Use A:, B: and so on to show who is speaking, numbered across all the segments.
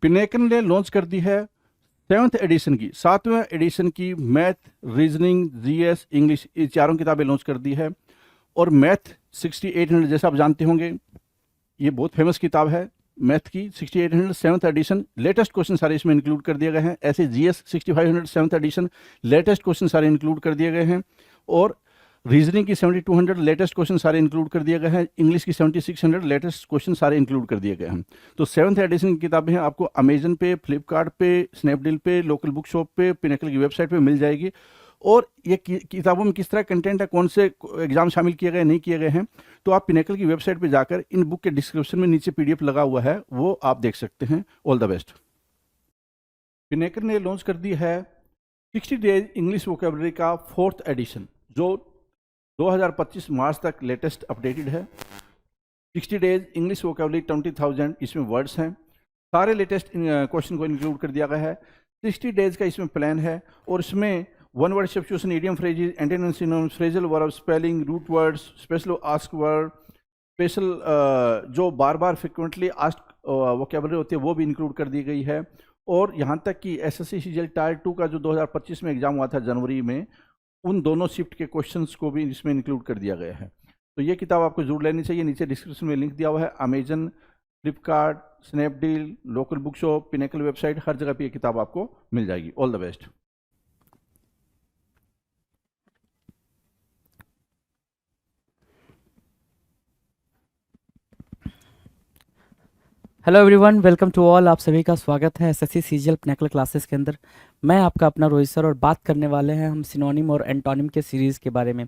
A: Pinnacle ने launch कर दी है 7वें एडिशन की मैथ, रीजनिंग, जीएस, इंग्लिश, ये चारों किताबें लॉन्च कर दी है। और मैथ 6800 जैसा आप जानते होंगे, ये बहुत फेमस किताब है मैथ की। 6800 सेवन्थ एडिशन, लेटेस्ट क्वेश्चन सारे इसमें इंक्लूड कर दिए गए हैं। ऐसे GS 6500 seventh addition, latest question सारे इंक्लूड कर दिए गए हैं। और रीजनिंग की 7200 लेटेस्ट क्वेश्चन सारे इंक्लूड कर दिए गए हैं। इंग्लिश की 7600 लेटेस्ट क्वेश्चन सारे इंक्लूड कर दिए गए हैं। तो सेवन्थ एडिशन की किताबें हैं, आपको अमेजन पे, फ्लिपकार्ट पे, स्नैपडील पे, लोकल बुक शॉप पे, पिनेकल की वेबसाइट पे मिल जाएगी। और ये किताबों में किस तरह कंटेंट है, कौन से एग्जाम शामिल किए गए नहीं किए गए हैं, तो आप पिनेकल की वेबसाइट पे जाकर इन बुक के डिस्क्रिप्शन में नीचे पीडीएफ लगा हुआ है, वो आप देख सकते हैं। All the best. पिनेकल ने लॉन्च कर दी है 60 डेज इंग्लिश वोकेबलरी का 4th एडिशन, जो 2025 मार्च तक लेटेस्ट अपडेटेड है। 60 डेज इंग्लिश वोकेबलरी 20,000 इसमें वर्ड्स हैं। सारे लेटेस्ट क्वेश्चन को इंक्लूड कर दिया गया है। 60 डेज का इसमें प्लान है और इसमें one word substitution, idiom phrases, antonyms, synonyms, phrasal verb, spelling, root words, special ask word, special जो बार बार फ्रिक्वेंटली आस्क वोकेबलरी होती है वो भी इंक्लूड कर दी गई है। और यहाँ तक कि एसएससी सीजीएल टायर 2 का जो 2025 में एग्जाम हुआ था जनवरी में, उन दोनों शिफ्ट के क्वेश्चंस को भी इसमें इंक्लूड कर दिया गया है। तो ये किताब आपको जरूर लेनी चाहिए। नीचे डिस्क्रिप्शन में लिंक दिया हुआ है। Amazon, Flipkart, Snapdeal, local book shop, Pinnacle website, हर जगह पे ये किताब आपको मिल जाएगी। All the best.
B: Hello everyone, welcome to all. आप सभी का स्वागत है एसएससी सीजीएल पिनेकल क्लासेस के अंदर। मैं आपका अपना रोहित सर और बात करने वाले हैं हम सिनोनिम और एंटोनिम के सीरीज़ के बारे में।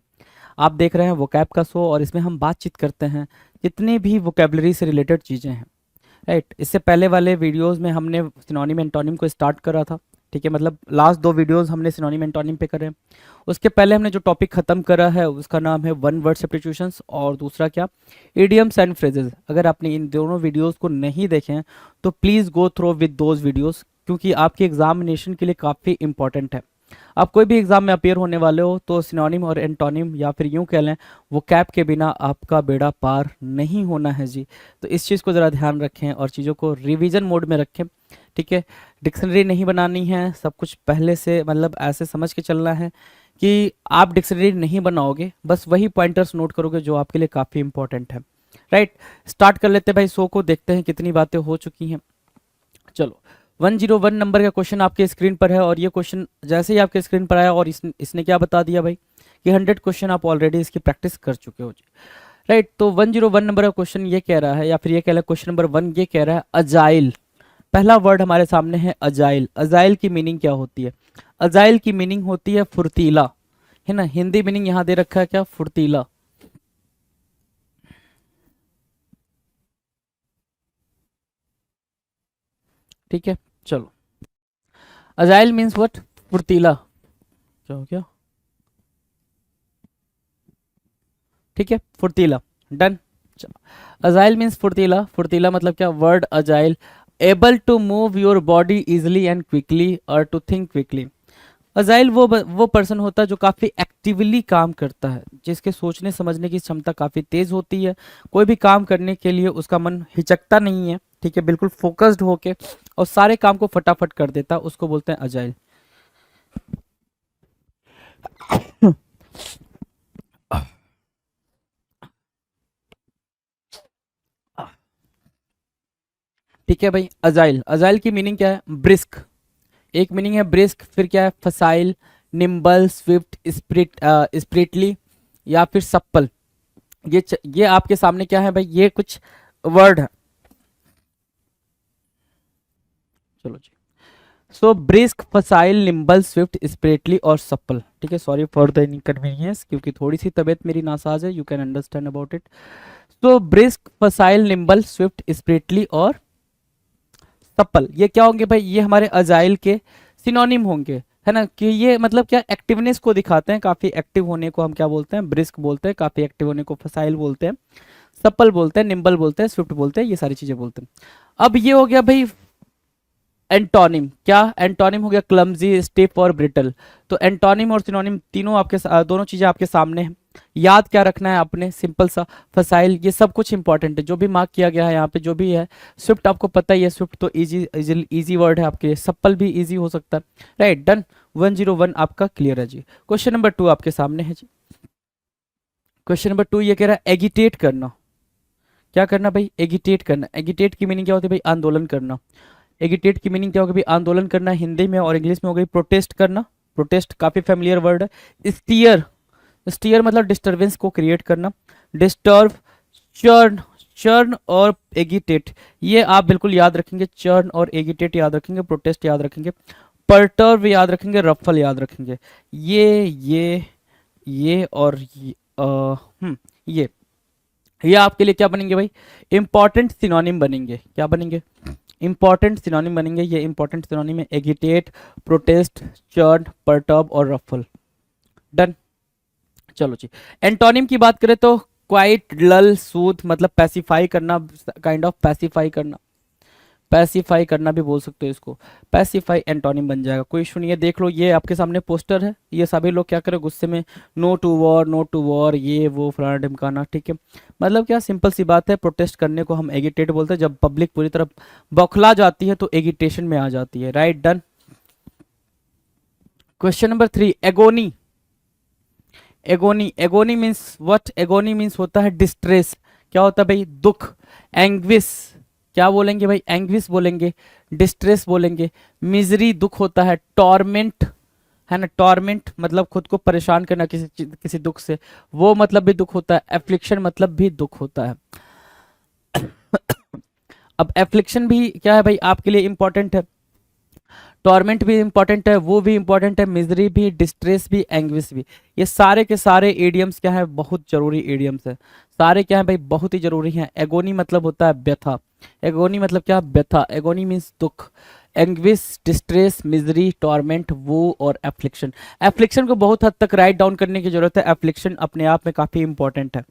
B: आप देख रहे हैं वोकैब का शो और इसमें हम बातचीत करते हैं जितनी भी वोकेबलरी से रिलेटेड चीज़ें हैं, राइट। इससे पहले वाले वीडियोज़ में हमने सिनोनिम एंटोनिम को स्टार्ट करा था, ठीक है, मतलब लास्ट 2 वीडियोज़ हमने सिनोनिम एंटोनिम पे करे। उसके पहले हमने जो टॉपिक ख़त्म करा है उसका नाम है वन वर्ड सब्स्टिट्यूशंस और दूसरा क्या, इडियम्स एंड फ्रेजेस। अगर आपने इन दोनों वीडियोस को नहीं देखे हैं तो please go through with those videos, क्योंकि आपके एग्जामिनेशन के लिए काफ़ी इंपॉर्टेंट है। आप कोई भी एग्जाम में अपेयर होने वाले हो तो सिनोनिम और एंटोनिम या फिर यूँ कह लें वो कैप के बिना आपका बेड़ा पार नहीं होना है जी। तो इस चीज़ को ज़रा ध्यान रखें और चीज़ों को रिवीजन मोड में रखें, ठीक है। डिक्शनरी नहीं बनानी है, सब कुछ पहले से मतलब ऐसे समझ के चलना है कि आप डिक्शनरी नहीं बनाओगे, बस वही पॉइंटर्स नोट करोगे जो आपके लिए काफ़ी इंपॉर्टेंट है, राइट। स्टार्ट कर लेते हैं भाई शो को, देखते हैं कितनी बातें हो चुकी हैं। चलो, 101 नंबर का क्वेश्चन आपके स्क्रीन पर है और ये क्वेश्चन जैसे ही आपके स्क्रीन पर आया और इसने क्या बता दिया भाई कि 100 क्वेश्चन आप ऑलरेडी इसकी प्रैक्टिस कर चुके हो, राइट। तो 101 नंबर का क्वेश्चन ये कह रहा है, या फिर ये कह रहा है क्वेश्चन नंबर 1 ये कह रहा है अजाइल। पहला वर्ड हमारे सामने है अजाइल। अजाइल की मीनिंग क्या होती है? अजाइल की मीनिंग होती है फुर्तीला, है ना। हिंदी मीनिंग यहाँ दे रखा है क्या, फुर्तीला, ठीक है। चलो, अजाइल मीन्स व्हाट, फुर्तीला। क्या हो गया, ठीक है, फुर्तीला, डन। अजाइल मीन्स फुर्तीला। फुर्तीला मतलब क्या, word agile, able to move your body easily and quickly और टू थिंक क्विकली। अजाइल वो पर्सन होता है जो काफ़ी एक्टिवली काम करता है, जिसके सोचने समझने की क्षमता काफ़ी तेज़ होती है। कोई भी काम करने के लिए उसका मन हिचकता नहीं है, ठीक है, बिल्कुल फोकस्ड होके और सारे काम को फटाफट कर देता है, उसको बोलते हैं अजाइल। ठीक है भाई, अजाइल। अजाइल की मीनिंग क्या है, ब्रिस्क। एक मीनिंग है ब्रिस्क, फिर क्या है, फसाइल, निम्बल, स्विफ्ट, स्प्रिटली या फिर सप्पल। ये आपके सामने क्या है भाई, ये कुछ वर्ड है। चलो जी, सो brisk, facile, nimble, swift, sprightly और सप्पल, ठीक है। सॉरी फॉर द इनकन्वीनियंस, क्योंकि थोड़ी सी तबीयत मेरी नासाज है, you can understand about it. So brisk, facile, nimble, swift, sprightly और सप्पल, ये क्या होंगे भाई, ये हमारे अजाइल के सिनोनिम होंगे, है ना। कि ये मतलब क्या, एक्टिवनेस को दिखाते हैं, काफी एक्टिव होने को हम क्या बोलते हैं, ब्रिस्क बोलते हैं। काफी एक्टिव होने को फसाइल बोलते हैं, सप्पल बोलते हैं, निम्बल बोलते हैं, स्विफ्ट बोलते हैं, ये सारी चीजें बोलते हैं। अब ये हो गया भाई एंटोनिम। क्या एंटोनिम हो गया, क्लमजी, स्टिफ और ब्रिटल। तो एंटोनिम और सिनोनिम तीनों आपके दोनों चीजें आपके सामने हैं। याद क्या रखना है आपने, सिंपल सा, फसाइल, ये सब कुछ इंपॉर्टेंट है जो भी मार्क किया गया है यहाँ पे, जो भी है। स्विफ्ट आपको पता ही है, स्विफ्ट तो इजी इजी वर्ड है आपके लिए, सप्पल भी इजी हो सकता है, राइट। डन, 101 आपका क्लियर है जी। क्वेश्चन नंबर 2 आपके सामने है जी। क्वेश्चन नंबर 2 ये कह रहा है एगिटेट करना। क्या करना भाई, एगिटेट करना। एगिटेट की मीनिंग क्या होती है भाई, आंदोलन करना। एगिटेट की मीनिंग क्या होगी भाई, आंदोलन करना, हिंदी में, और इंग्लिश में हो गई प्रोटेस्ट करना। प्रोटेस्ट काफी फेमिलियर वर्ड है। स्टीयर, स्टीयर मतलब डिस्टरबेंस को क्रिएट करना। डिस्टर्ब, चर्न, चर्न और एगिटेट, ये आप बिल्कुल याद रखेंगे, चर्न और एगिटेट याद रखेंगे, प्रोटेस्ट याद रखेंगे, परटर्व याद रखेंगे, रफल याद रखेंगे। ये और ये ये आपके लिए क्या बनेंगे भाई, इंपॉर्टेंट सिनोनिम बनेंगे। क्या बनेंगे, इंपॉर्टेंट सिनोनिम बनेंगे। ये इंपॉर्टेंट सिनोनिम है, एगिटेट, प्रोटेस्ट, चर्न, परटर्ब और रफल। डन, चलो जी। एंटोनिम की बात करें तो क्वाइट, लल, सूद मतलब पैसिफाई करना, काइंड ऑफ पैसिफाई करना, पैसिफाई करना भी बोल सकते हो इसको, पैसिफाई एंटोनिम बन जाएगा। कोई इशू नहीं है, देख लो ये आपके सामने पोस्टर है, ये सभी लोग क्या करें गुस्से में, no to war, no to war, ये वो फलाना ढिमकाना, ठीक है। मतलब क्या, सिंपल सी बात है, प्रोटेस्ट करने को हम एगिटेट बोलते हैं, जब पब्लिक पूरी तरह बौखला जाती है तो एगिटेशन में आ जाती है, right. Done. Question number 3, agony. Agony, agony means what, agony means होता है डिस्ट्रेस। क्या होता है भाई, दुख, एंग्विश, क्या बोलेंगे भाई, एंग्विश बोलेंगे, डिस्ट्रेस बोलेंगे, मिजरी दुख होता है, टॉर्मेंट है ना, टॉर्मेंट मतलब खुद को परेशान करना किसी दुख से, वो मतलब भी दुख होता है, एफ्लिक्शन मतलब भी दुख होता है। अब एफ्लिक्शन भी क्या है भाई आपके लिए इंपॉर्टेंट है, टॉर्मेंट भी इंपॉर्टेंट है, वो भी इंपॉर्टेंट है, मिजरी भी, डिस्ट्रेस भी, एंग्विश भी। ये सारे के सारे एडियम्स क्या है, बहुत जरूरी एडियम्स है, सारे क्या है भाई, बहुत ही जरूरी हैं। एगोनी मतलब होता है व्यथा, एगोनी मतलब क्या, व्यथा, एगोनी मीन्स दुख, एंग्विश, डिस्ट्रेस, मिजरी, टॉर्मेंट, वो और एफ्लिक्शन। एफ्लिक्शन को बहुत हद तक राइट डाउन करने की जरूरत है, एफ्लिक्शन अपने आप में काफी इंपॉर्टेंट है।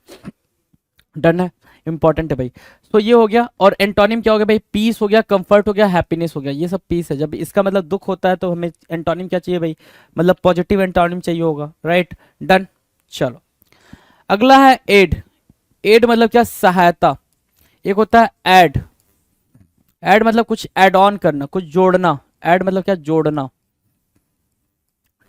B: डन है, इंपॉर्टेंट है भाई। तो ये हो गया, और एंटोनिम क्या हो गया भाई, पीस हो गया, कंफर्ट हो गया, हैप्पीनेस हो गया, ये सब पीस है। जब इसका मतलब दुख होता है तो हमें एंटोनिम क्या चाहिए भाई, मतलब पॉजिटिव एंटोनिम चाहिए होगा, राइट। डन, चलो अगला है एड। एड मतलब क्या, सहायता। एक होता है ऐड, ऐड मतलब कुछ ऐड ऑन करना, कुछ जोड़ना, ऐड मतलब क्या, जोड़ना,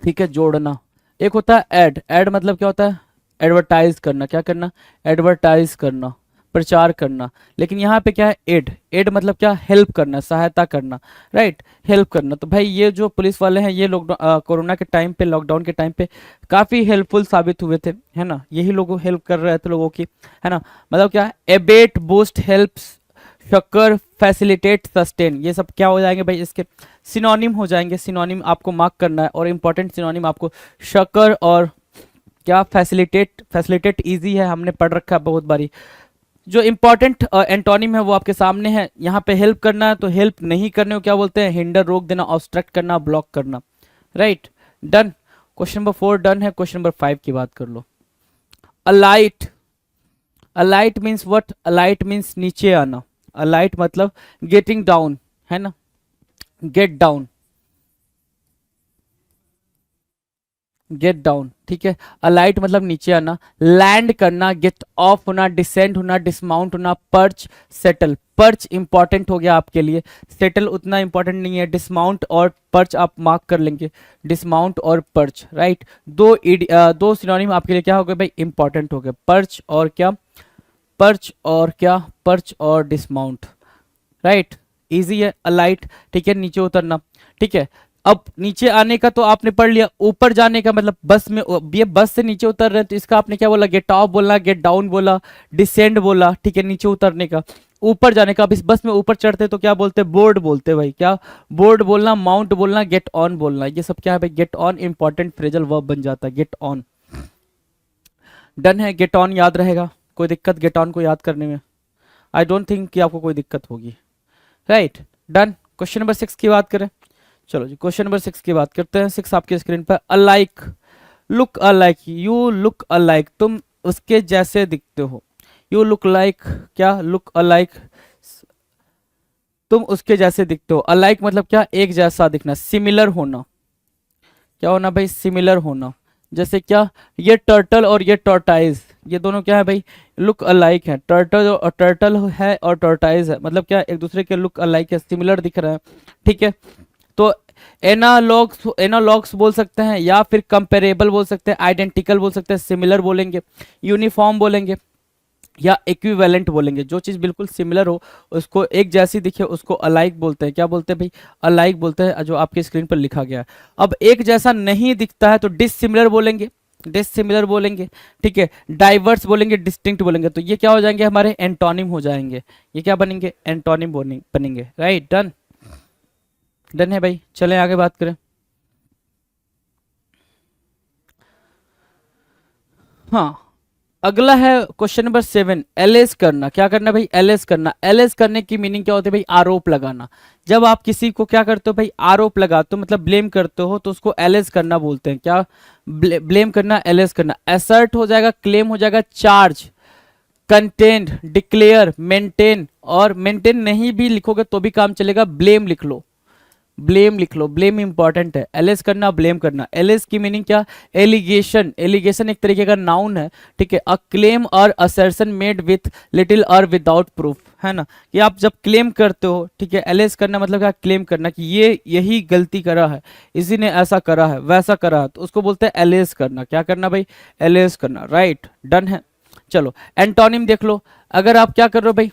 B: ठीक है, जोड़ना। एक होता है ऐड, ऐड मतलब क्या होता है, एडवर्टाइज करना, क्या करना, एडवर्टाइज करना, प्रचार करना। लेकिन यहाँ पे क्या है, एड, एड मतलब क्या, हेल्प करना, सहायता करना, राइट, हेल्प करना। तो भाई ये जो पुलिस वाले हैं, ये लोग कोरोना के टाइम पे, लॉकडाउन के टाइम पे काफी हेल्पफुल साबित हुए थे, है ना, यही लोग हेल्प कर रहे थे लोगों की, है ना। मतलब क्या, एबेट, बूस्ट, हेल्प्स, शक्कर, फैसिलिटेट, सस्टेन, ये सब क्या हो जाएंगे भाई, इसके सिनोनिम हो जाएंगे। सिनोनिम आपको मार्क करना है, और इंपॉर्टेंट सिनोनिम आपको शक्कर और क्या, फैसिलिटेट। फैसिलिटेट इजी है, हमने पढ़ रखा है बहुत बारी। जो इंपॉर्टेंट एंटोनिम है वो आपके सामने है। यहाँ पे हेल्प करना है, तो हेल्प नहीं करने को क्या बोलते हैं, हिंडर, रोक देना, ऑब्स्ट्रक्ट करना, ब्लॉक करना, right. Done, question number 4 done है। क्वेश्चन नंबर 5 की बात कर लो। Alight, alight means what, alight means नीचे आना, अलाइट मतलब गेटिंग डाउन, है ना, गेट डाउन, गेट डाउन, ठीक है। अलाइट मतलब नीचे आना, लैंड करना, गेट ऑफ होना, डिसेंड होना, डिसमाउंट होना, पर्च, सेटल। पर्च इंपॉर्टेंट हो गया आपके लिए, सेटल उतना इंपॉर्टेंट नहीं है। डिसमाउंट और पर्च आप मार्क कर लेंगे, डिसमाउंट और पर्च, राइट। दो सिनोनिम आपके लिए क्या हो गए भाई, इंपॉर्टेंट हो गए, पर्च और क्या, पर्च और क्या, पर्च और डिसमाउंट, राइट। इजी है, अलाइट, ठीक है, नीचे उतरना, ठीक है। अब नीचे आने का तो आपने पढ़ लिया, ऊपर जाने का मतलब बस में, ये बस से नीचे उतर रहे हैं तो इसका आपने क्या बोला, गेट ऑफ बोला, गेट डाउन बोला, डिसेंड बोला, ठीक है, नीचे उतरने का। ऊपर जाने का, अब इस बस में ऊपर चढ़ते तो क्या बोलते, बोर्ड बोलते भाई, क्या, बोर्ड बोलना, माउंट बोलना, गेट ऑन बोलना, ये सब क्या है भाई, get on important phrasal verb बन जाता है, गेट ऑन। डन है, गेट ऑन याद रहेगा, कोई दिक्कत गेट ऑन को याद करने में, आई डोंट थिंक कि आपको कोई दिक्कत होगी, राइट। डन, क्वेश्चन नंबर 6 की बात करें, चलो जी क्वेश्चन नंबर 6 की बात करते हैं। 6 आपके स्क्रीन पर, alike, look alike, you look alike, तुम उसके जैसे दिखते हो, यू लुक लाइक, क्या, लुक अलाइक, तुम उसके जैसे दिखते हो। अलाइक मतलब क्या, एक जैसा दिखना, सिमिलर होना, क्या होना भाई, सिमिलर होना। जैसे क्या, ये टर्टल और ये टॉर्टाइज, ये दोनों क्या है भाई, लुक अलाइक है। टर्टल है और टॉर्टाइज है, मतलब क्या, एक दूसरे के लुक अलाइक है, सिमिलर दिख रहा है, ठीक है। तो एनालॉग्स बोल सकते हैं, या फिर कंपेरेबल बोल सकते हैं, आइडेंटिकल बोल सकते हैं, सिमिलर बोलेंगे, यूनिफॉर्म बोलेंगे, या इक्विवेलेंट बोलेंगे। जो चीज़ बिल्कुल सिमिलर हो, उसको एक जैसी दिखे, उसको अलाइक बोलते हैं। क्या बोलते हैं भाई, अलाइक बोलते हैं, जो आपके स्क्रीन पर लिखा गया है। अब एक जैसा नहीं दिखता है तो डिसिमिलर बोलेंगे, डिसिमिलर बोलेंगे, ठीक है। डाइवर्स बोलेंगे, डिस्टिंक्ट बोलेंगे। तो ये क्या हो जाएंगे, हमारे एंटोनिम हो जाएंगे। ये क्या बनेंगे, एंटोनिम बनेंगे, राइट। डन, डन है भाई। चलें आगे बात करें। हाँ, अगला है क्वेश्चन नंबर 7, एलेस करना। क्या करना भाई, एलेस करना। एलेस करने की मीनिंग क्या होती है भाई, आरोप लगाना। जब आप किसी को क्या करते हो भाई, आरोप लगाते हो, मतलब ब्लेम करते हो, तो उसको एलेस करना बोलते हैं। क्या, ब्लेम करना, एलेस करना। असर्ट हो जाएगा, क्लेम हो जाएगा, चार्ज, कंटेंट, डिक्लेयर, मेंटेन। और मेंटेन नहीं भी लिखोगे तो भी काम चलेगा, ब्लेम लिख लो, ब्लेम लिख लो। ब्लेम इंपॉर्टेंट है, एलेस करना, ब्लेम करना। एलेस की मीनिंग क्या, एलिगेशन। एलिगेशन एक तरीके का नाउन है, ठीक है। अ क्लेम और असर्शन मेड विथ लिटिल और विदाउट प्रूफ, है ना। कि आप जब क्लेम करते हो, ठीक है। एलेस करना मतलब क्या, क्लेम करना कि ये यही गलती करा है, इसी ने ऐसा करा है, वैसा करा है, तो उसको बोलते हैं एलेस करना। क्या करना भाई, एलेस करना, राइट। डन है। चलो एंटोनिम देख लो। अगर आप क्या कर रहे हो भाई,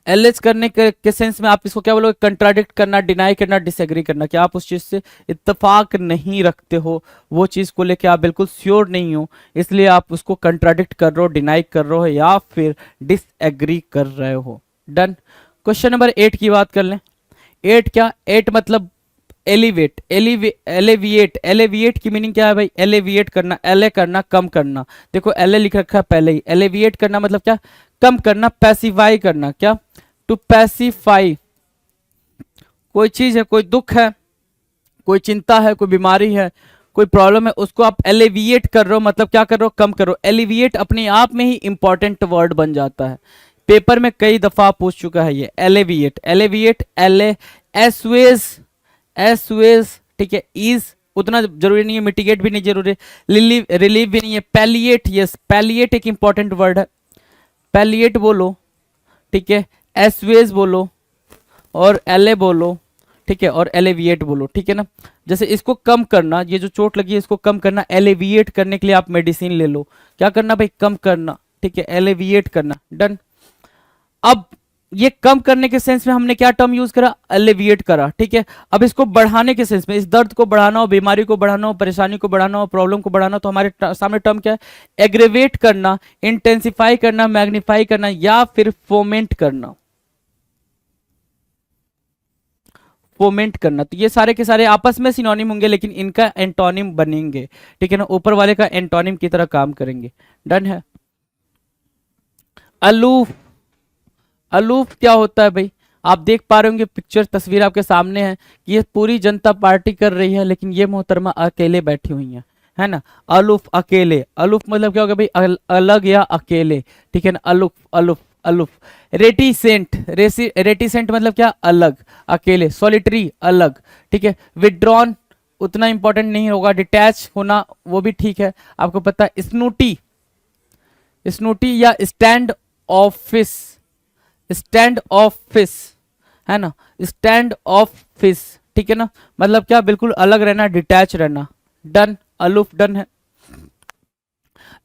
B: एलएच करने के सेंस में आप इसको क्या बोलोगे, कंट्राडिक्ट करना, डिनाई करना, डिसएग्री करना। कि आप उस चीज से इत्तेफाक नहीं रखते हो, वो चीज को लेके आप बिल्कुल श्योर नहीं हो, इसलिए आप उसको कंट्राडिक्ट कर रहे हो, डिनाई कर रहे हो, या फिर डिसएग्री कर रहे हो। डन। क्वेश्चन नंबर 8 की बात कर लें। 8 क्या, 8 मतलब एलिवेट, एलिविएट। एलिविएट की मीनिंग क्या है भाई, एलिविएट करना, एले करना, कम करना। देखो एले लिख रखा है पहले ही। एलिविएट करना मतलब क्या, कम करना, पैसिफाई करना। क्या, टू पैसिफाई। कोई चीज है, कोई दुख है, कोई चिंता है, कोई बीमारी है, कोई प्रॉब्लम है, उसको आप एलिविएट कर रहे हो, मतलब क्या कर रहे हो, कम कर रहे हो। एलिविएट अपने आप में ही इंपॉर्टेंट वर्ड बन जाता है, पेपर में कई दफा पूछ चुका है ये। एलिविएट, एलिविएट, एले, एसवेज, एसवेज, ठीक है। इज उतना जरूरी नहीं है, मिटिगेट भी नहीं जरूरी है, रिलीव भी नहीं है। पैलिएट, यस, पैलिएट एक इंपॉर्टेंट वर्ड है, पैलिएट बोलो, ठीक है। एसवेज बोलो, और एले बोलो, ठीक है। और एलेविएट बोलो, ठीक है ना। जैसे इसको कम करना, ये जो चोट लगी है इसको कम करना, एलेविएट करने के लिए आप मेडिसिन ले लो। क्या करना भाई, कम करना, ठीक है, एलेविएट करना। डन। अब ये कम करने के सेंस में हमने क्या टर्म यूज करा, एलिविएट करा, ठीक है। अब इसको बढ़ाने के सेंस में, इस दर्द को बढ़ाना हो, बीमारी को बढ़ाना हो, परेशानी को बढ़ाना हो, प्रॉब्लम को बढ़ाना हो, तो हमारे सामने टर्म क्या है, एग्रेवेट करना, इंटेंसिफाई करना, मैग्नीफाई करना, या फिर फोमेंट करना। फोमेंट करना। तो ये सारे के सारे आपस में सिनोनिम होंगे, लेकिन इनका एंटोनिम बनेंगे, ठीक है ना, ऊपर वाले का एंटोनिम की तरह काम करेंगे। डन है। अलूफ, अलूफ क्या होता है भाई, आप देख पा रहे होंगे पिक्चर, तस्वीर आपके सामने है कि ये पूरी जनता पार्टी कर रही है, लेकिन ये मोहतरमा अकेले बैठी हुई हैं, है ना। अलूफ, अकेले। अलूफ मतलब क्या होगा भाई, अलग या अकेले, ठीक है ना। Aloof, aloof, aloof. Reticent, reticent मतलब क्या, अलग, अकेले। सॉलिटरी, अलग, ठीक है। विड्रॉन उतना इंपॉर्टेंट नहीं होगा। डिटैच होना वो भी ठीक है, आपको पता है। स्नूटी, स्नूटी या स्टैंड ऑफिस, स्टैंड ऑफिस, है ना, स्टैंड ऑफिस, ठीक है ना। मतलब क्या, बिल्कुल अलग रहना, डिटैच रहना। डन, अलूफ डन है।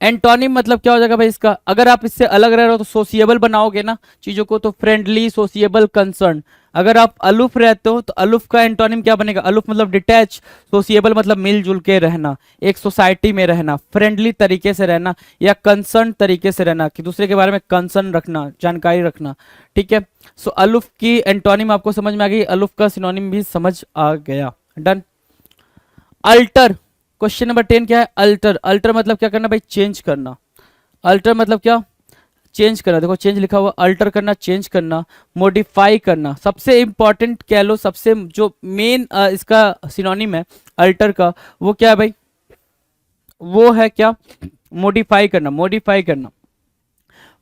B: एंटोनिम मतलब क्या हो जाएगा भाई इसका, अगर आप इससे अलग रह रहे हो तो सोशिएबल बनाओगे ना चीजों को, तो फ्रेंडली, सोशिएबल, कंसर्न। अगर आप अलूफ रहते हो तो अलूफ का एंटोनिम क्या बनेगा, अलूफ मतलब डिटैच, सोशिएबल मतलब मिलजुल के रहना, एक सोसाइटी में रहना, फ्रेंडली तरीके से रहना, या कंसर्न तरीके से रहना, कि दूसरे के बारे में कंसर्न रखना, जानकारी रखना, ठीक है। सो अलूफ की एंटोनिम आपको समझ में आ गई, अलूफ का सिनोनिम भी समझ आ गया। डन। अल्टर, क्वेश्चन नंबर 10 क्या है, अल्टर। अल्टर मतलब क्या करना भाई, चेंज करना। अल्टर मतलब क्या, चेंज करना। देखो चेंज लिखा हुआ, अल्टर करना, चेंज करना, मॉडिफाई करना। सबसे इंपॉर्टेंट कह लो, सबसे जो मेन इसका सिनोनिम है अल्टर का, वो क्या है भाई, वो है क्या, मॉडिफाई करना, मॉडिफाई करना,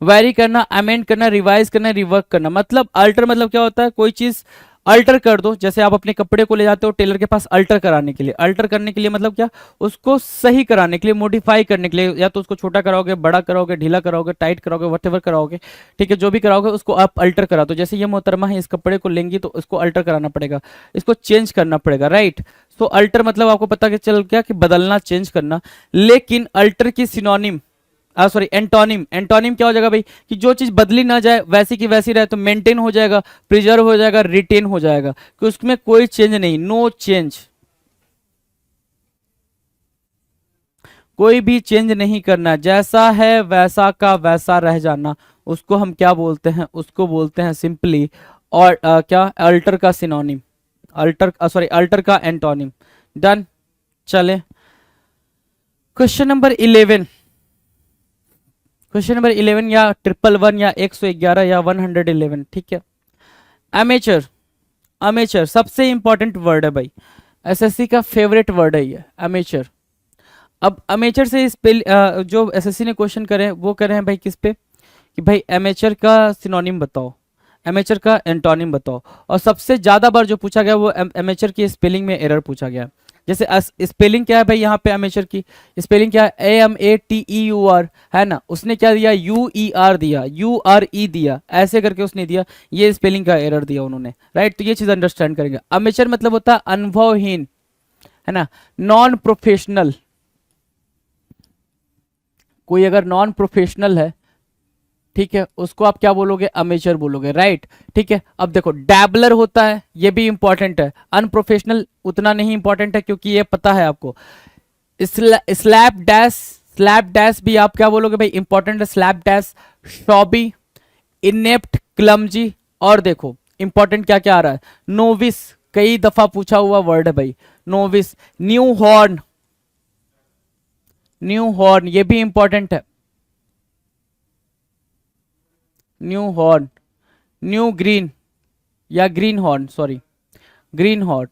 B: वेरी करना, अमेंड करना, रिवाइज करना, रिवर्क करना। मतलब अल्टर मतलब क्या होता है, कोई चीज अल्टर कर दो। जैसे आप अपने कपड़े को ले जाते हो टेलर के पास अल्टर कराने के लिए, अल्टर करने के लिए मतलब क्या, उसको सही कराने के लिए, मॉडिफाई करने के लिए, या तो उसको छोटा कराओगे, बड़ा कराओगे, ढीला कराओगे, टाइट कराओगे, वटेवर कराओगे, ठीक है, जो भी कराओगे उसको आप अल्टर करा दो। जैसे ये मोहतरमा है, इस कपड़े को लेंगी तो उसको अल्टर कराना पड़ेगा, इसको चेंज करना पड़ेगा, राइट। तो अल्टर मतलब आपको पता कि चल गया कि बदलना, चेंज करना। लेकिन अल्टर की सिनोनिम, सॉरी एंटोनिम, एंटोनिम क्या हो जाएगा भाई, कि जो चीज बदली ना जाए, वैसी की वैसी रहे, तो मेंटेन हो जाएगा, प्रिजर्व हो जाएगा, रिटेन हो जाएगा, कि उसमें कोई चेंज नहीं, नो चेंज, कोई भी चेंज नहीं करना, जैसा है वैसा का वैसा रह जाना, उसको हम क्या बोलते हैं, उसको बोलते हैं सिंपली, और क्या, अल्टर का सिनोनिम, अल्टर सॉरी अल्टर का एंटोनिम। डन। चले क्वेश्चन नंबर 11, क्वेश्चन नंबर 11 या 111 या 111 या 111, ठीक है। अमेचर, अमेचर सबसे इंपॉर्टेंट वर्ड है भाई, एसएससी का फेवरेट वर्ड है ये अमेचर। अब अमेचर से जो एसएससी ने क्वेश्चन करे हैं वो करे हैं भाई किस पे, कि भाई एमेचर का सिनोनिम बताओ, एमेचर का एंटोनिम बताओ। और सबसे ज्यादा बार जो पूछा गया वो एमेचर की स्पेलिंग में एरर पूछा गया। जैसे स्पेलिंग क्या है भाई, यहाँ पे एमेचर की स्पेलिंग क्या है, AMATEUR है ना, उसने क्या दिया, UER दिया, URE दिया, ऐसे करके उसने दिया, ये स्पेलिंग का एरर दिया उन्होंने, राइट। तो ये चीज अंडरस्टैंड करेंगे। अमेचर मतलब होता है अनुभवहीन, है ना, नॉन प्रोफेशनल। कोई अगर नॉन प्रोफेशनल है, ठीक है, उसको आप क्या बोलोगे, अमेचर बोलोगे, राइट। ठीक है, अब देखो डैबलर होता है, ये भी इंपॉर्टेंट है। अनप्रोफेशनल उतना नहीं इंपॉर्टेंट है क्योंकि ये पता है आपको। स्लैप डैश, स्लैप डैश भी आप क्या बोलोगे भाई, इंपॉर्टेंट है, स्लैप डैश। शॉबी, इनेप्ट, क्लमजी, और देखो इंपॉर्टेंट क्या क्या आ रहा है, नोविस, कई दफा पूछा हुआ वर्ड है भाई, novice. New horn, new horn ये भी इंपॉर्टेंट है, न्यू हॉर्न। न्यू ग्रीन या green horn, sorry green horn,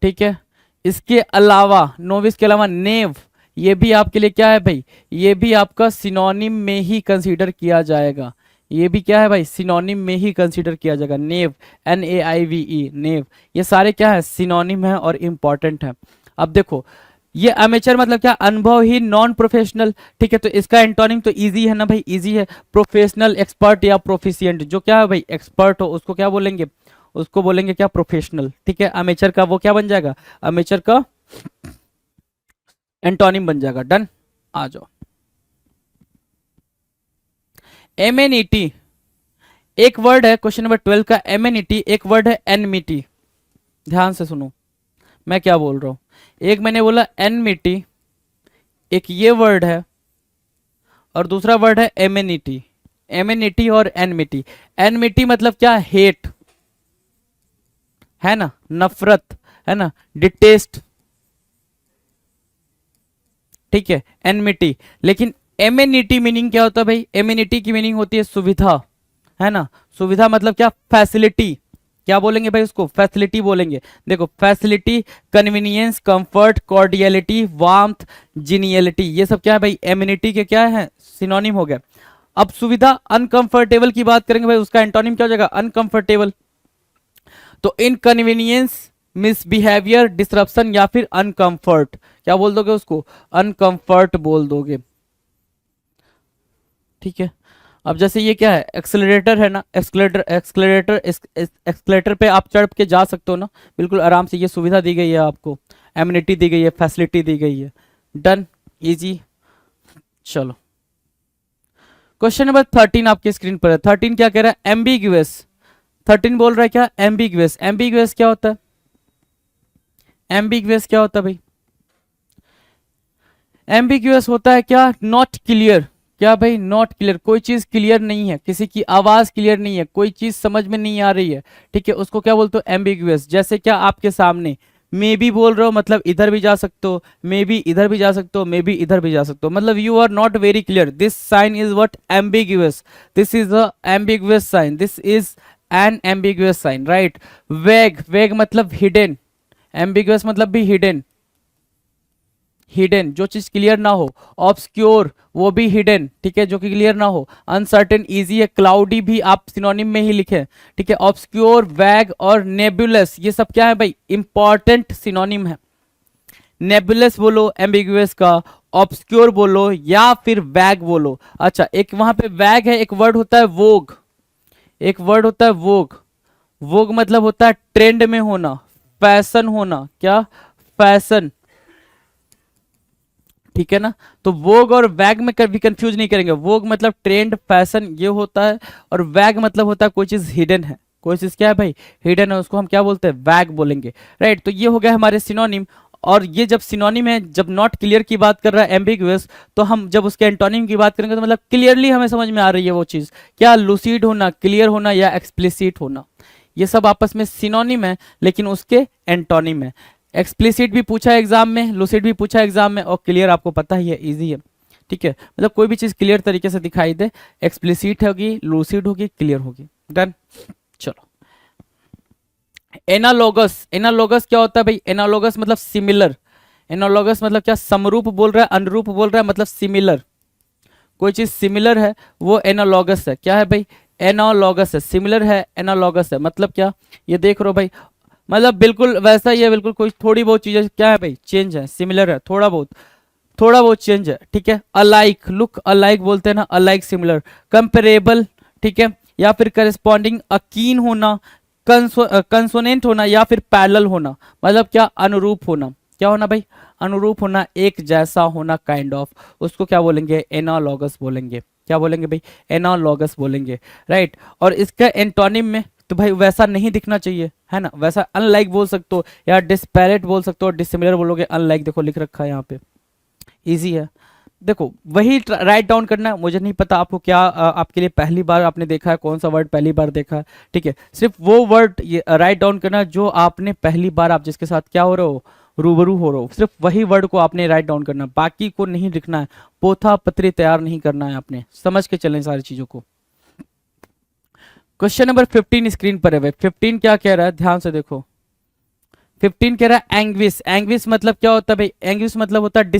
B: ठीक है। इसके अलावा नोविस के अलावा नेव, ये भी आपके लिए क्या है भाई, ये भी आपका सिनोनिम में ही कंसीडर किया जाएगा, ये भी क्या है भाई, सिनोनिम में ही कंसीडर किया जाएगा। नेव, NAIVE, नेव, ये सारे क्या है, सिनोनिम है और इंपॉर्टेंट है। अब देखो ये अमेचर मतलब क्या, अनुभव ही, नॉन प्रोफेशनल, ठीक है। तो इसका एंटोनिम तो इजी है ना भाई, इजी है, प्रोफेशनल, एक्सपर्ट या प्रोफिशिएंट। जो क्या है भाई एक्सपर्ट हो उसको क्या बोलेंगे, उसको बोलेंगे क्या, प्रोफेशनल, ठीक है। अमेचर का वो क्या बन जाएगा, अमेचर का एंटोनिम बन जाएगा। डन, आ जाओ। एमेनिटी एक वर्ड है, क्वेश्चन नंबर 12 का एमेनिटी एक वर्ड है, एनमिटी। ध्यान से सुनो मैं क्या बोल रहा हूं, एक मैंने बोला एनमिटी, एक ये वर्ड है, और दूसरा वर्ड है एमेनिटी। एमेनिटी और एनमिटी, एनमिटी मतलब क्या, हेट, है ना, नफरत, है ना, डिटेस्ट, ठीक है, एनमिटी। लेकिन एमेनिटी मीनिंग क्या होता है भाई, एमेनिटी की मीनिंग होती है सुविधा, है ना, सुविधा मतलब क्या, फैसिलिटी, क्या बोलेंगे भाई उसको, फैसिलिटी बोलेंगे। देखो फैसिलिटी, कन्वीनियंस, कंफर्ट, कॉर्डियलिटी, वार्मथ, जीनियलिटी, ये सब क्या है भाई, एमिनिटी के क्या है, सिनोनिम हो गया। अब सुविधा, अनकंफर्टेबल की बात करेंगे भाई, उसका एंटोनिम क्या हो जाएगा, अनकंफर्टेबल। तो इनकन्वीनियंस, मिसबिहेवियर, डिसरप्शन या फिर अनकंफर्ट, क्या बोल दोगे उसको, अनकंफर्ट बोल दोगे, ठीक है। अब जैसे ये क्या है, एक्सेलरेटर है ना, एक्सलेटर, एक्सलेटर पे आप चढ़ के जा सकते हो ना बिल्कुल आराम से, ये सुविधा दी गई है आपको, एमिनिटी दी गई है, फैसिलिटी दी गई है। Done, easy. चलो क्वेश्चन नंबर 13 आपकी स्क्रीन पर है। 13 क्या कह रहा है, एम्बिग्यूअस। 13 बोल रहा है क्या, एम्बिग्यूअस। एम्बिग्यूअस क्या होता है, एम्बिग्यूअस क्या होता है भाई, एम्बिग्यूअस होता है क्या, नॉट क्लियर। क्या भाई, नॉट क्लियर, कोई चीज क्लियर नहीं है, किसी की आवाज क्लियर नहीं है, कोई चीज समझ में नहीं आ रही है, ठीक है, उसको क्या बोलते हो, एम्बिग्यूअस। जैसे क्या, आपके सामने मे बी बोल रहे हो, मतलब इधर भी जा सकते हो, मे बी इधर भी जा सकते हो, मे बी इधर भी जा सकते हो, मतलब you are not very clear, this sign is what, ambiguous, this is a ambiguous sign, this is an ambiguous sign, right. Vague, vague मतलब हिडन, एम्बिग्यूअस मतलब भी हिडन, हिडन, जो चीज क्लियर ना हो। ऑब्सक्योर, वो भी हिडन, ठीक है, जो कि क्लियर ना हो। अनसर्टेन इजी है, क्लाउडी भी आप सिनोनिम में ही लिखें, ठीक है। ऑब्सक्योर, वैग और नेबुलस, ये सब क्या है भाई, इंपॉर्टेंट सिनोनिम है। नेबुलस बोलो एम्बिगुअस का, ऑब्सक्योर बोलो या फिर वैग बोलो। अच्छा, एक वहां पे वैग है, एक वर्ड होता है वोग, एक वर्ड होता है वोग। वोग मतलब होता है ट्रेंड में होना, फैशन होना, क्या, फैशन, ठीक है ना। तो वोग और वैग में कभी कंफ्यूज नहीं करेंगे। वोग मतलब ट्रेंड, फैशन ये होता है, और वैग मतलब होता है कोई चीज हिडन है, कोई चीज क्या है भाई, हिडन है, उसको हम क्या बोलते हैं, वैग बोलेंगे, राइट। तो ये हो गया हमारे सिनोनिम। और ये जब सिनोनिम है, जब नॉट क्लियर की बात कर रहा है एम्बिगुअस, तो हम जब उसके एंटोनिम की बात करेंगे तो मतलब क्लियरली हमें समझ में आ रही है वो चीज, क्या, लूसिड होना, क्लियर होना या एक्सप्लिसिट होना, ये सब आपस में सिनोनिम है, लेकिन उसके एंटोनिम है। एक्सप्लिसिट भी पूछा है एग्जाम में, लूसिड भी पूछा है एग्जाम में, और क्लियर आपको पता ही है, इजी है, ठीक है। मतलब कोई भी चीज क्लियर तरीके से दिखाई दे, एक्सप्लिसिट होगी, लूसिड होगी, क्लियर होगी, डन। चलो, एनालोगस, एनालोगस क्या होता है भाई, एनालोगस मतलब सिमिलर, एनालोगस मतलब क्या, समरूप बोल रहा है, अनुरूप बोल रहा है, मतलब सिमिलर, कोई चीज सिमिलर है वो एनालॉगस है, क्या है भाई, एनालॉगस है, सिमिलर है, एनालॉगस है, मतलब क्या, ये देख रहे हो भाई, मतलब बिल्कुल वैसा ही है, बिल्कुल कोई थोड़ी बहुत चीजें क्या है भाई, चेंज है, सिमिलर है, थोड़ा बहुत, थोड़ा बहुत चेंज है, ठीक है। अलाइक, लुक अलाइक बोलते हैं ना, अलाइक, सिमिलर, कंपेरेबल, ठीक है, या फिर करस्पॉन्डिंग, अकीन होना, कंसोनेंट होना, या फिर पैरेलल होना, मतलब क्या, अनुरूप होना, क्या होना भाई, अनुरूप होना, एक जैसा होना, काइंड ऑफ, उसको क्या बोलेंगे, एनालॉगस बोलेंगे, क्या बोलेंगे भाई, एनालॉगस बोलेंगे, राइट। और इसका एंटोनिम में तो भाई वैसा नहीं दिखना चाहिए, है ना, वैसा अनलाइक बोल सकते हो, या डिस्पैरेट बोल सकते हो, डिसिमिलर बोलोगे, अनलाइक देखो लिख रखा है यहाँ पे, इजी है। देखो वही राइट डाउन करना है, मुझे नहीं पता आपको क्या आपके लिए पहली बार आपने देखा है, कौन सा वर्ड पहली बार देखा है, ठीक है। सिर्फ वो वर्ड ये राइट डाउन करना है जो आपने पहली बार, आप जिसके साथ क्या हो रहे हो, रूबरू हो रहे हो, सिर्फ वही वर्ड को आपने राइट डाउन करना है, बाकी को नहीं लिखना है, पोथा पत्री तैयार नहीं करना है, आपने समझ के चलें सारी चीजों को। क्वेश्चन नंबर 15 स्क्रीन पर है भाई। 15 क्या कह रहा है, ध्यान से देखो। 15 कह रहा है एंग्विश, एंग्विश मतलब क्या होता है भाई, एंग्विश मतलब होता है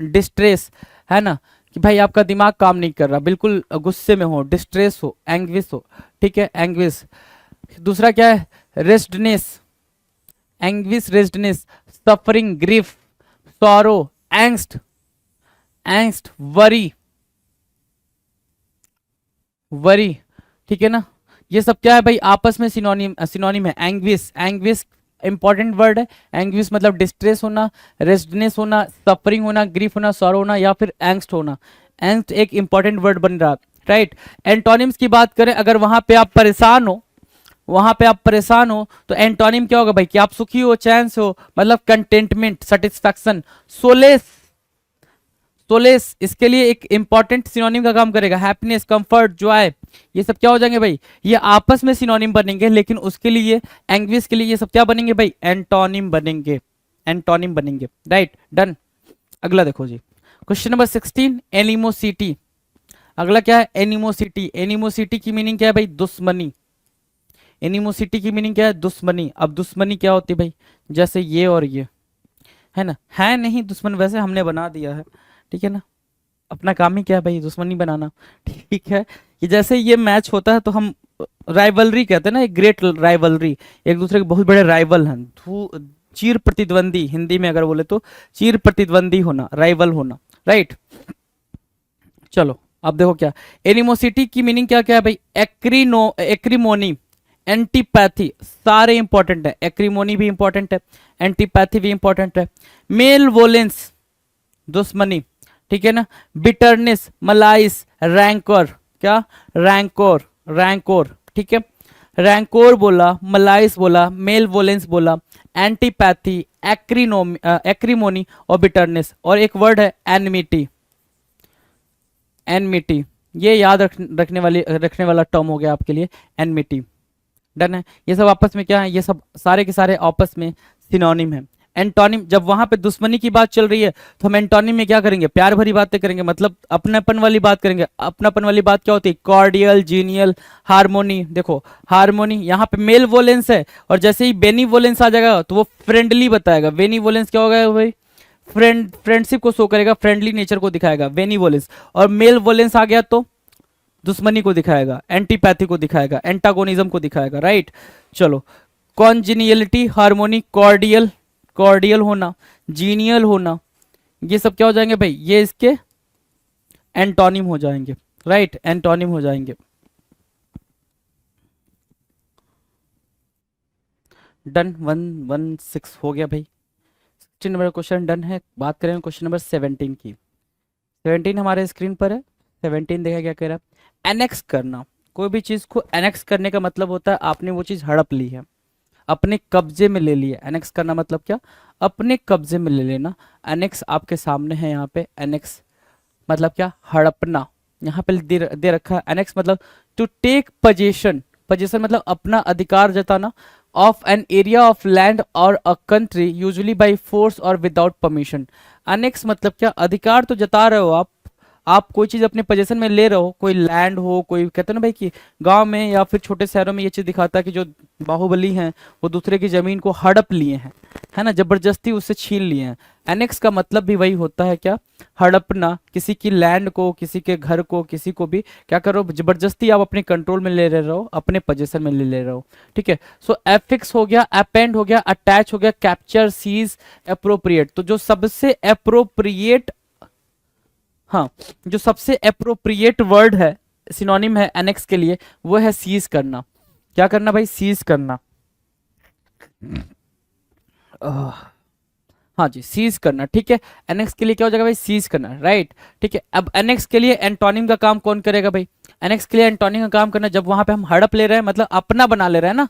B: डिस्ट्रेस, है ना, कि भाई आपका दिमाग काम नहीं कर रहा, बिल्कुल गुस्से में हो, डिस्ट्रेस हो, एंग्विश हो, ठीक है, एंग्विश। दूसरा क्या है, restlessness, anguish, restlessness, suffering, grief, sorrow, angst, angst, worry, worry, ठीक है ना। ये सब क्या है भाई, आपस में सिनोनिम, सिनोनिम है। एंग्विश, एंग्विश इंपॉर्टेंट वर्ड है, एंग्विश मतलब डिस्ट्रेस होना, रेस्टनेस होना, सफरिंग होना, ग्रीफ होना, सॉरो होना, या फिर एंग्स्ट होना। एंग्स्ट एक इंपॉर्टेंट वर्ड बन रहा, राइट। एंटोनिम्स की बात करें, अगर वहां पे आप परेशान हो, वहां पे आप परेशान हो, तो एंटोनिम क्या होगा भाई, कि आप सुखी हो, चैन से हो, मतलब कंटेंटमेंट, सेटिस्फैक्शन, सोलेस, सोलेस इसके लिए एक इंपॉर्टेंट सिनोनिम का काम करेगा। हैप्पीनेस, कंफर्ट, जॉय, ये सब क्या हो जाएंगे भाई, ये आपस में सिनोनिम बनेंगे, लेकिन उसके लिए एंग्विश के लिए ये सब क्या बनेंगे भाई, एंटोनिम बनेंगे, एंटोनिम बनेंगे, राइट, डन। अगला देखो जी, क्वेश्चन नंबर 16, एनिमोसिटी। अगला क्या है, एनिमोसिटी। एनिमोसिटी की मीनिंग क्या है भाई, दुश्मनी। एनिमोसिटी की मीनिंग क्या है, दुश्मनी। अब दुश्मनी क्या होती है भाई, जैसे ये और ये, है ना, है नहीं दुश्मन, वैसे हमने बना दिया है, ठीक है ना, अपना काम ही क्या है भाई, दुश्मनी बनाना, ठीक है। कि जैसे ये मैच होता है तो हम राइवलरी कहते हैं ना, एक ग्रेट राइवलरी, एक दूसरे के बहुत बड़े राइवल हैं, चीर प्रतिद्वंदी, हिंदी में अगर बोले तो चीर प्रतिद्वंदी होना, राइवल होना, राइट। चलो अब देखो क्या, एनिमोसिटी की मीनिंग क्या क्या है भाई, एक्रीमोनी, एंटीपैथी, सारे इंपॉर्टेंट है, एक्रीमोनी भी इंपॉर्टेंट है, एंटीपैथी भी इंपॉर्टेंट है। मेल वोलेंस, दुश्मनी, ठीक है ना। बिटरनेस, मलाइस, रैंकोर, क्या, रैंकोर, रैंकोर, ठीक है। रैंकोर बोला, मलाइस बोला, मेल वोलेंस बोला, एंटीपैथी, एक्रीमोनी और बिटरनेस, और एक वर्ड है एनमिटी, एनमिटी, ये याद रखने वाला टर्म हो गया आपके लिए, एनमिटी, डन है। ये सब आपस में क्या है, ये सब सारे के सारे आपस में सिनोनिम है। एंटोनिम, जब वहां पे दुश्मनी की बात चल रही है तो हम एंटोनिम में क्या करेंगे, प्यार भरी बातें करेंगे, मतलब अपनापन वाली बात करेंगे। अपनापन वाली बात क्या होती है, कॉर्डियल, जीनियल, हार्मोनी। देखो हार्मोनी यहाँ पे मेल वोलेंस है, और जैसे ही बेनी वोलेंस आ जाएगा तो वो फ्रेंडली बताएगा। बेनी वोलेंस क्या होगा भाई, फ्रेंडशिप को शो करेगा, फ्रेंडली नेचर को दिखाएगा, बेनिवोलेंस। और मेल वोलेंस आ गया तो दुश्मनी को दिखाएगा, एंटीपैथी को दिखाएगा, एंटागोनिज्म को दिखाएगा, राइट। चलो, कॉन्जिनियलिटी, हार्मोनी, कॉर्डियल, कॉर्डियल होना, जीनियल होना, ये सब क्या हो जाएंगे भाई, ये इसके एंटोनिम हो जाएंगे, राइट, एंटोनिम हो जाएंगे। डन, 116 हो गया भाई। 16 नंबर क्वेश्चन डन है। बात करें क्वेश्चन नंबर 17 की। 17 हमारे स्क्रीन पर है। 17 देखा क्या कह रहा है, एनेक्स करना। कोई भी चीज को एनेक्स करने का मतलब होता है आपने वो चीज हड़प ली है, अपने कब्जे में ले लिया। एनेक्स करना मतलब क्या, अपने कब्जे में ले लेना। एनेक्स आपके सामने है यहाँ पे, एनेक्स मतलब क्या, हड़पना। यहाँ पे दे रखा है एनेक्स मतलब टू टेक पोजेशन। पोजेशन मतलब अपना अधिकार जताना, of an area of land और a country usually by force और विदाउट परमिशन। एनेक्स मतलब क्या, अधिकार तो जता रहे हो आप कोई चीज अपने पोजेशन में ले रहे हो, कोई लैंड हो, कोई कहते हैं ना भाई कि गांव में या फिर छोटे शहरों में ये चीज दिखाता है कि जो बाहुबली हैं वो दूसरे की जमीन को हड़प लिए हैं, है ना, जबरदस्ती उससे छीन लिए हैं। एनेक्स का मतलब भी वही होता है, क्या, हड़पना, किसी की लैंड को, किसी के घर को, किसी को भी क्या करो, जबरदस्ती आप अपने कंट्रोल में ले रहे हो, अपने पोजेशन में ले रहे हो, ठीक है। सो एफिक्स हो गया, अपेंड हो गया, अटैच हो गया, कैप्चर, सीज, अप्रोप्रिएट। तो जो सबसे अप्रोप्रिएट, हाँ, जो सबसे अप्रोप्रिएट वर्ड है, सिनोनिम है एनेक्स के लिए, वो है सीज करना। क्या करना भाई, सीज करना। हाँ जी, सीज करना, ठीक है। एनेक्स के लिए क्या हो जाएगा भाई, सीज करना, राइट, ठीक है। अब एनेक्स के लिए एंटोनिम का काम कौन करेगा भाई, एनेक्स के लिए एंटोनिम का काम करना, जब वहां पे हम हड़प ले रहे हैं मतलब अपना बना ले रहे हैं ना।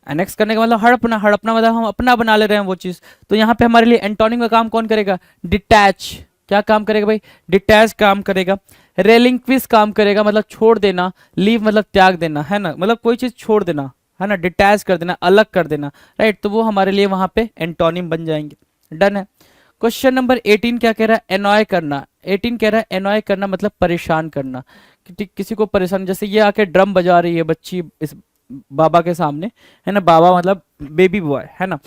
B: एनेक्स करने का मतलब हड़पना, हड़पना मतलब हम अपना बना ले रहे हैं वो चीज। तो यहाँ पे हमारे लिए एंटोनिम का काम कौन करेगा, डिटैच। क्या काम करेगा भाई, डिटैच काम करेगा। रेलिंक्विश काम करेगा, मतलब छोड़ देना। लीव मतलब त्याग देना, है ना, मतलब कोई चीज छोड़ देना, है ना, डिटैच कर देना, अलग कर देना, राइट। तो वो हमारे लिए वहां पे एंटोनिम बन जाएंगे। डन है। क्वेश्चन नंबर 18 क्या कह रहा है, एनॉय करना। 18 कह रहा है एनॉय करना मतलब परेशान करना, किसी को परेशान। जैसे ये आके ड्रम बजा रही है बच्ची इस बाबा के सामने, है ना, बाबा मतलब बेबी बॉय, है ना,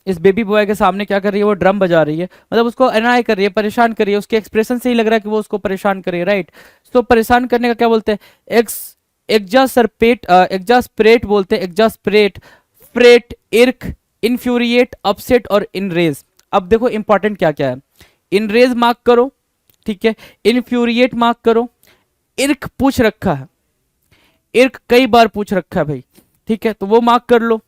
B: इस बेबी बॉय के सामने क्या कर रही है, वो ड्रम बजा रही है, मतलब उसको एनॉय कर रही है, परेशान कर रही है। उसके एक्सप्रेशन से ही लग रहा है कि वो उसको परेशान कर रही है, राइट। तो परेशान करने का क्या बोलते हैं, एग्जास्परेट बोलते हैं, एग्जास्परेट, फ्रेट, इर्क, इन्फ्यूरिएट, अपसेट और इनरेज। अब देखो इंपॉर्टेंट क्या क्या है, इनरेज मार्क करो, ठीक है, इन्फ्यूरिएट मार्क करो, इर्क पूछ रखा है, इर्क कई बार पूछ रखा है भाई, ठीक है, तो वो मार्क कर लो।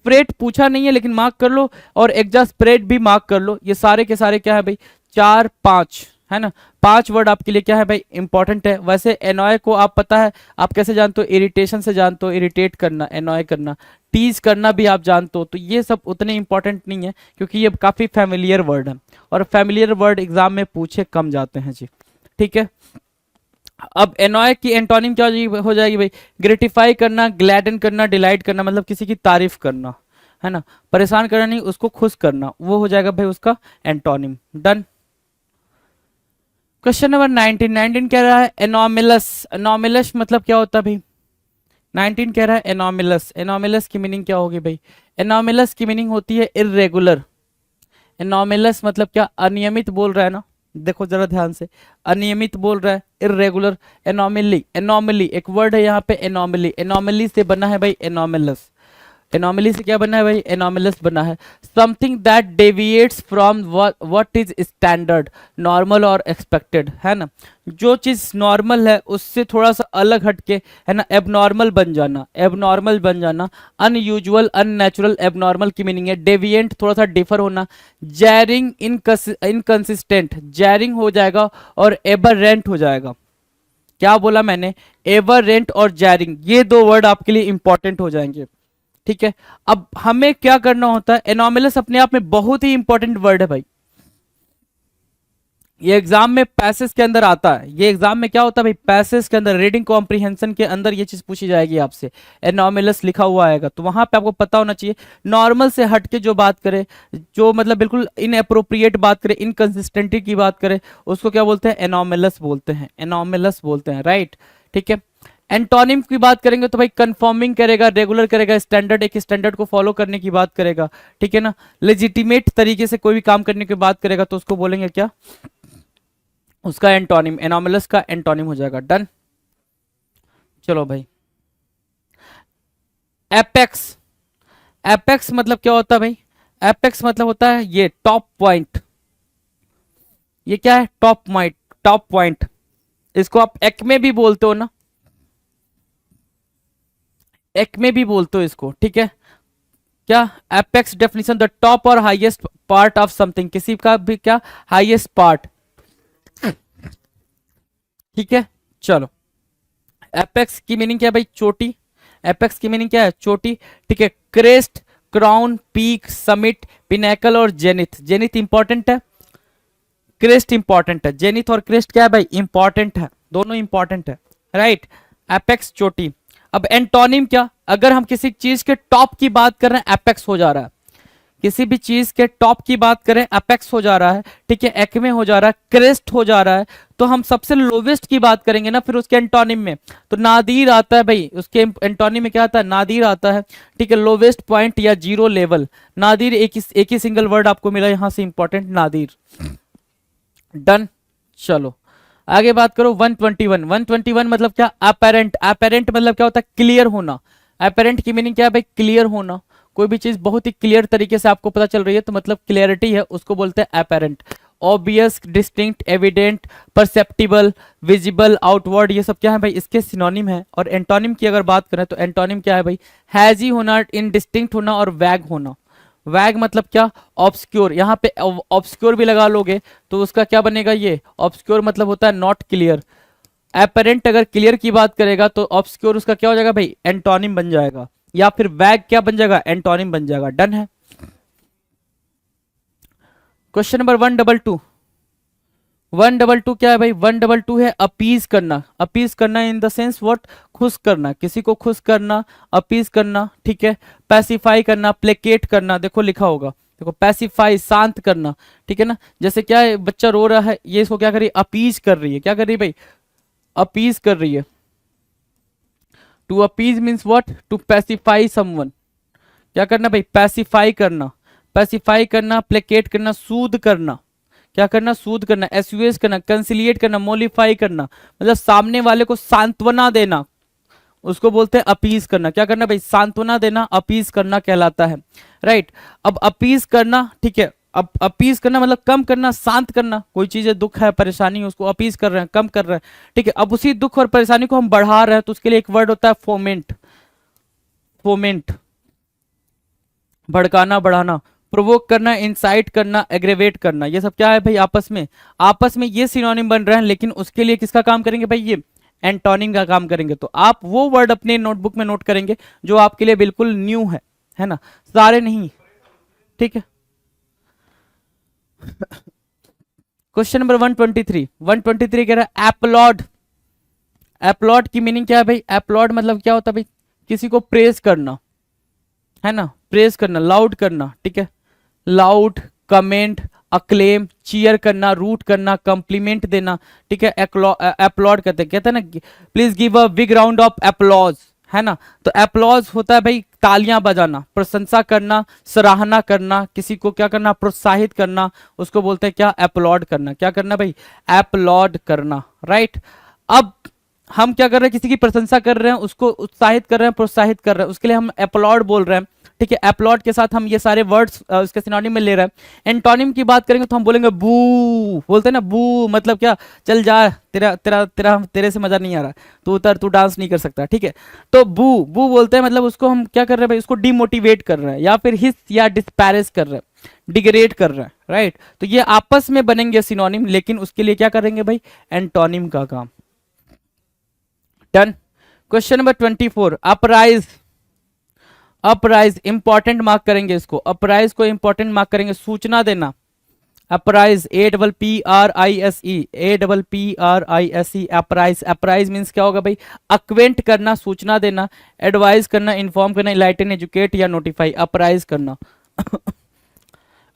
B: फ्रेट पूछा नहीं है लेकिन मार्क कर लो, और एग्जास्परेट भी मार्क कर लो। ये सारे के सारे क्या है भाई, 4-5, है ना, 5 वर्ड आपके लिए क्या है भाई, इंपॉर्टेंट है। वैसे एनॉय को आप पता है आप कैसे जानते हो, इरिटेशन से जानते हो, इरिटेट करना, एनॉय करना, टीज करना भी आप जानते हो। तो ये सब उतने इंपॉर्टेंट नहीं है क्योंकि ये काफी फैमिलियर वर्ड है, और फैमिलियर वर्ड एग्जाम में पूछे कम जाते हैं जी, ठीक है। अब एनॉय की एंटोनिम क्या हो जाएगी भाई, ग्रेटिफाई करना, ग्लैडन करना, डिलाइट करना, मतलब किसी की तारीफ करना, है ना, परेशान करना नहीं, उसको खुश करना, वो हो जाएगा भाई उसका एंटोनिम। डन। Question number 19। 19 कह रहा है एनोमिलस। एनोमिलस मतलब क्या होता है भाई, 19 कह रहा है एनोमिलस। एनोमिलस की मीनिंग क्या होगी भाई, एनोमिलस की मीनिंग होती है इर्रेगुलर। एनोमिलस मतलब क्या, अनियमित बोल रहा है ना, देखो जरा ध्यान से, अनियमित बोल रहा है, इरेगुलर। एनोमली, एनोमली एक वर्ड है यहाँ पे, एनोमली, एनोमली से बना है भाई एनोमिलस। एनोमली से क्या बना है भाई, एनोमिलस बना है। Something that deviates from what is standard, normal और एक्सपेक्टेड, है ना, जो चीज नॉर्मल है उससे थोड़ा सा अलग हटके, है ना, एबनॉर्मल बन जाना, एबनॉर्मल बन जाना। अनयूजुअल, अननेचुरल, एबनॉर्मल की मीनिंग है। डेविएंट थोड़ा सा डिफर होना। जैरिंग, इनकंसिस्टेंट, जैरिंग हो जाएगा और एबररेंट हो जाएगा। क्या बोला मैंने, एबररेंट और जैरिंग, ये 2 वर्ड आपके लिए इंपॉर्टेंट हो जाएंगे, ठीक है। अब हमें क्या करना होता है, एनोमिलस अपने आप में बहुत ही इंपॉर्टेंट वर्ड है भाई, ये एग्जाम में पैसेज के अंदर आता है। ये एग्जाम में क्या होता है भाई, पैसेज के अंदर, रीडिंग कॉम्प्रिहेंशन के अंदर ये चीज पूछी जाएगी आपसे, एनोमिलस लिखा हुआ आएगा, तो वहां पे आपको पता होना चाहिए। नॉर्मल से हटके जो बात करे, जो मतलब बिल्कुल इनअप्रोप्रिएट बात करे, इनकंसिस्टेंटी की बात करे, उसको क्या बोलते हैं, एनोमिलस बोलते हैं, एनोमिलस बोलते हैं, राइट, ठीक है। एंटोनिम की बात करेंगे तो भाई कंफर्मिंग करेगा, रेगुलर करेगा, स्टैंडर्ड, एक स्टैंडर्ड को फॉलो करने की बात करेगा, ठीक है ना, लेजिटिमेट तरीके से कोई भी काम करने की बात करेगा तो उसको बोलेंगे क्या, उसका एंटोनिम, एनोमलस का एंटोनिम हो जाएगा। डन। चलो भाई, एपेक्स, एपेक्स मतलब क्या होता है भाई, एपेक्स मतलब होता है ये टॉप पॉइंट, ये क्या है, टॉप पॉइंट, टॉप पॉइंट, इसको आप एक्मे भी बोलते हो ना, एक्मे भी बोलते हो इसको, ठीक है। क्या, एपेक्स डेफिनेशन, द टॉप और हाईएस्ट पार्ट ऑफ समथिंग, किसी का भी क्या, हाईएस्ट पार्ट, ठीक है। चलो, एपेक्स की मीनिंग क्या है भाई, चोटी, एपेक्स की मीनिंग क्या है, चोटी, ठीक है। Crest, crown, peak, summit, pinnacle और जेनिथ, जेनिथ इंपॉर्टेंट है, क्रेस्ट इंपॉर्टेंट है, जेनिथ और क्रेस्ट क्या है भाई, इंपॉर्टेंट है, दोनों इंपॉर्टेंट है, राइट। एपेक्स चोटी। अब एंटोनिम क्या, अगर हम किसी चीज के टॉप की बात कर रहे हैं एपेक्स हो जा रहा है, किसी भी चीज के टॉप की बात करें एपेक्स हो जा रहा है, ठीक है, एक्मे हो जा रहा है, क्रेस्ट हो जा रहा है, तो हम सबसे लोवेस्ट की बात करेंगे ना फिर उसके एंटोनिम में, तो नादीर आता है भाई, उसके एंटोनिम में क्या आता है, नादीर आता है, ठीक है, लोवेस्ट पॉइंट या जीरो लेवल, नादीर, एक ही सिंगल वर्ड आपको मिला यहां से इंपॉर्टेंट, नादीर। डन। चलो आगे बात करो 121, 121 मतलब क्या, अपेरेंट, अपेरेंट मतलब क्या होता है, क्लियर होना, अपेरेंट की मीनिंग क्या है भाई, क्लियर होना, कोई भी चीज बहुत ही क्लियर तरीके से आपको पता चल रही है तो मतलब क्लियरिटी है, उसको बोलते हैं apparent. Obvious, distinct, evident, perceptible, visible, outward, ये सब क्या है भाई, इसके सिनोनिम है। और एंटोनिम की अगर बात करें तो एंटोनिम क्या है भाई, हैजी होना, इनडिस्टिंक्ट होना और वैग होना। वैग मतलब क्या, ऑब्सक्योर, यहाँ पे ऑब्सक्योर भी लगा लोगे तो उसका क्या बनेगा, ये ऑब्सक्योर मतलब होता है नॉट क्लियर। एपेरेंट अगर क्लियर की बात करेगा तो ऑब्सक्योर उसका क्या हो जाएगा भाई, एंटोनिम बन जाएगा, या फिर वैग क्या बन जाएगा, एंटोनिम बन जाएगा। डन है। क्वेश्चन नंबर 122, 122 क्या है भाई, 122 है अपीज करना, अपीज करना इन द सेंस व्हाट, खुश करना, किसी को खुश करना, अपीज करना, ठीक है। पैसिफाई करना, प्लेकेट करना, देखो लिखा होगा, देखो पैसिफाई, शांत करना, ठीक है ना, जैसे क्या है, बच्चा रो रहा है, ये इसको क्या कर रही है, अपीज कर रही है, क्या कर रही है भाई, अपीज कर रही है। To appease means what, to pacify someone, क्या करना भाई, पैसिफाई करना, पैसिफाई करना, प्लेकेट करना, सूद करना, क्या करना, सूद करना, एस्यूएस करना, कंसिलिएट करना, मोलिफाई करना, मतलब सामने वाले को सांत्वना देना, उसको बोलते हैं अपीज करना, क्या करना भाई, सांत्वना देना, अपीज करना कहलाता है, राइट। अब अपीज करना, ठीक है, अब अपीज करना मतलब कम करना, शांत करना, कोई चीज है, दुख है, परेशानी है, उसको अपीज कर रहे हैं, कम कर रहे हैं, ठीक है। अब उसी दुख और परेशानी को हम बढ़ा रहे हैं तो उसके लिए एक वर्ड होता है फोमेंट, फोमेंट, भड़काना, बढ़ाना, प्रोवोक करना, इंसाइट करना, एग्रेवेट करना, ये सब क्या है भाई, आपस में ये सिनोनिम बन रहे हैं, लेकिन उसके लिए किसका काम करेंगे भाई, ये एंटोनिम का काम करेंगे। तो आप वो वर्ड अपने नोटबुक में नोट करेंगे जो आपके लिए बिल्कुल न्यू है ना, सारे नहीं, ठीक है। क्वेश्चन नंबर 123, 123 कह रहा है एप्लॉड, एप्लॉड की मीनिंग क्या है भाई, एप्लॉड मतलब क्या होता है भाई, किसी को प्रेज करना, है ना, प्रेज करना, लाउड करना, ठीक है, लाउड, कमेंट, अक्लेम, चीयर करना, रूट करना, कॉम्प्लीमेंट देना, ठीक है, एप्लॉड कहते हैं ना, please give a big round of applause, है ना। तो एप्लॉज होता है भाई तालियां बजाना, प्रशंसा करना, सराहना करना, किसी को क्या करना, प्रोत्साहित करना, उसको बोलते हैं क्या, एप्लॉड करना, क्या करना भाई, एप्लॉड करना, राइट। अब हम क्या कर रहे हैं, किसी की प्रशंसा कर रहे हैं, उसको उत्साहित कर रहे हैं, प्रोत्साहित कर रहे हैं, उसके लिए हम एप्लॉड बोल रहे हैं, ठीक है। एप्लॉड के साथ हम ये सारे वर्ड्स उसके सिनोनिम में ले रहे हैं। एंटोनिम की बात करेंगे तो हम बोलेंगे बू, बोलते हैं ना बू, मतलब क्या, चल जा, तेरा तेरा तेरा तेरे से मजा नहीं आ रहा, तू उतर, तू डांस नहीं कर सकता, ठीक है। तो बू, बू बोलते हैं, मतलब उसको हम क्या कर रहे हैं भाई, उसको डिमोटिवेट कर रहे हैं, या फिर हिस या डिस्पैरेज कर रहे हैं, डिग्रेड कर रहे हैं, राइट। तो ये आपस में बनेंगे सिनोनिम, लेकिन उसके लिए क्या करेंगे भाई, एंटोनिम का काम। Done. Question number 24, अपराइज, अपराइज important mark करेंगे इसको, अपराइज को इंपॉर्टेंट मार्क करेंगे, सूचना देना, अपराइज, APPRISE, APPRISE, अपराइज, अपराइज मीन्स क्या होगा भाई, अक्वेंट करना, सूचना देना, एडवाइज करना, इन्फॉर्म करना, इलाइटन, एजुकेट या नोटिफाई, अपराइज करना।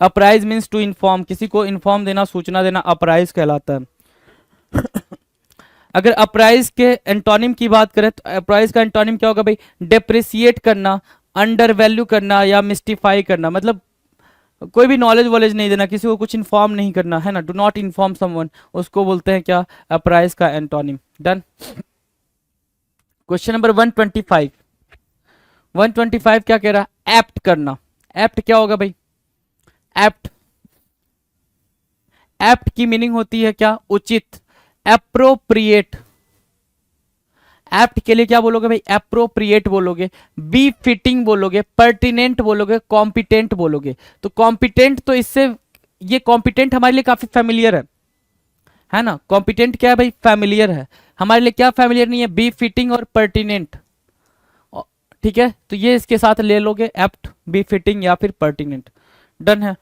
B: अपराइज मीन्स टू इन्फॉर्म, किसी को इन्फॉर्म देना, सूचना देना, अपराइज कहलाता है। अगर अप्राइज के एंटोनिम की बात करें तो अप्राइज का एंटोनिम क्या होगा भाई? डेप्रिसिएट करना, अंडर वैल्यू करना या मिस्टिफाई करना। मतलब कोई भी नॉलेज वॉलेज नहीं देना, किसी को कुछ इन्फॉर्म नहीं करना, है ना। डू नॉट इन्फॉर्म समवन, उसको बोलते हैं क्या? अप्राइज का एंटोनिम। डन। Question number 125। 125 क्या कह रहा है? एप्ट करना। एप्ट क्या होगा भाई? एप्ट, एप्ट की मीनिंग होती है क्या? उचित, एप्रोप्रिएट। एप्ट के लिए क्या बोलोगे भाई? एप्रोप्रिएट बोलोगे, बी फिटिंग बोलोगे, पर्टिनेंट बोलोगे, कॉम्पिटेंट बोलोगे। तो कॉम्पिटेंट, तो इससे ये कॉम्पिटेंट हमारे लिए काफी फेमिलियर है ना। कॉम्पिटेंट क्या है भाई? फेमिलियर है हमारे लिए। क्या फेमिलियर नहीं है? बी फिटिंग और पर्टिनेंट। ठीक है, तो ये इसके साथ ले लोगे, एप्ट, बी फिटिंग या फिर पर्टिनेंट। डन है,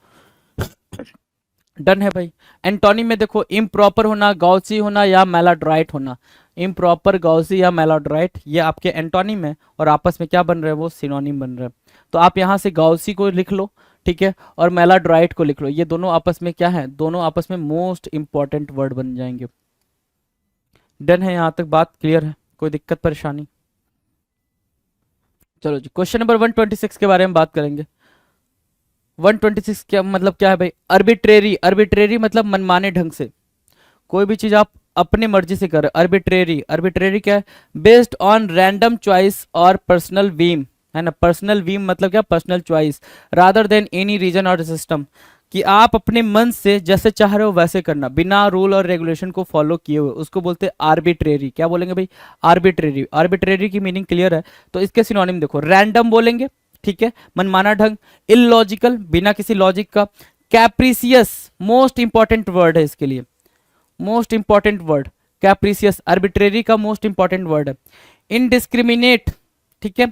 B: डन है भाई। एंटोनिम में देखो, इम्प्रॉपर होना, गॉसी होना या मैलाड्राइट होना। इम्प्रॉपर, गॉसी या मैलाड्राइट, ये आपके एंटोनिम है और आपस में क्या बन रहे हैं? वो सिनोनिम बन रहे हैं। तो आप यहां से गॉसी को लिख लो, ठीक है, और मैलाड्राइट को लिख लो। ये दोनों आपस में क्या है? दोनों आपस में मोस्ट इंपॉर्टेंट वर्ड बन जाएंगे। डन है, यहां तक बात क्लियर है? कोई दिक्कत परेशानी? चलो जी, क्वेश्चन नंबर 126 के बारे में बात करेंगे। 126 क्या मतलब क्या है भाई? अर्बिट्रेरी। अर्बिट्रेरी मतलब मनमाने ढंग से, कोई भी चीज आप अपनी मर्जी से कर रहे हो। अर्बिट्रेरी, अर्बिट्रेरी क्या है? बेस्ड ऑन रैंडम चॉइस और पर्सनल व्हीम, है ना। पर्सनल व्हीम मतलब क्या? Personal choice, rather than any reason और सिस्टम, कि आप अपने मन से जैसे चाह रहे हो वैसे करना, बिना रूल और रेगुलेशन को फॉलो किए हुए, उसको बोलते हैं आर्बिट्रेरी। क्या बोलेंगे भाई? आर्बिट्रेरी। आर्बिट्रेरी की मीनिंग क्लियर है? तो इसके सिनोनिम देखो, रैंडम बोलेंगे, ठीक है, मनमाना ढंग, इलॉजिकल, बिना किसी लॉजिक का, कैप्रिसियस, मोस्ट इंपॉर्टेंट वर्ड है इसके लिए, मोस्ट इंपॉर्टेंट वर्ड कैप्रिसियस, आर्बिट्रेरी का मोस्ट इंपॉर्टेंट वर्ड है। इनडिस्क्रिमिनेट, ठीक है,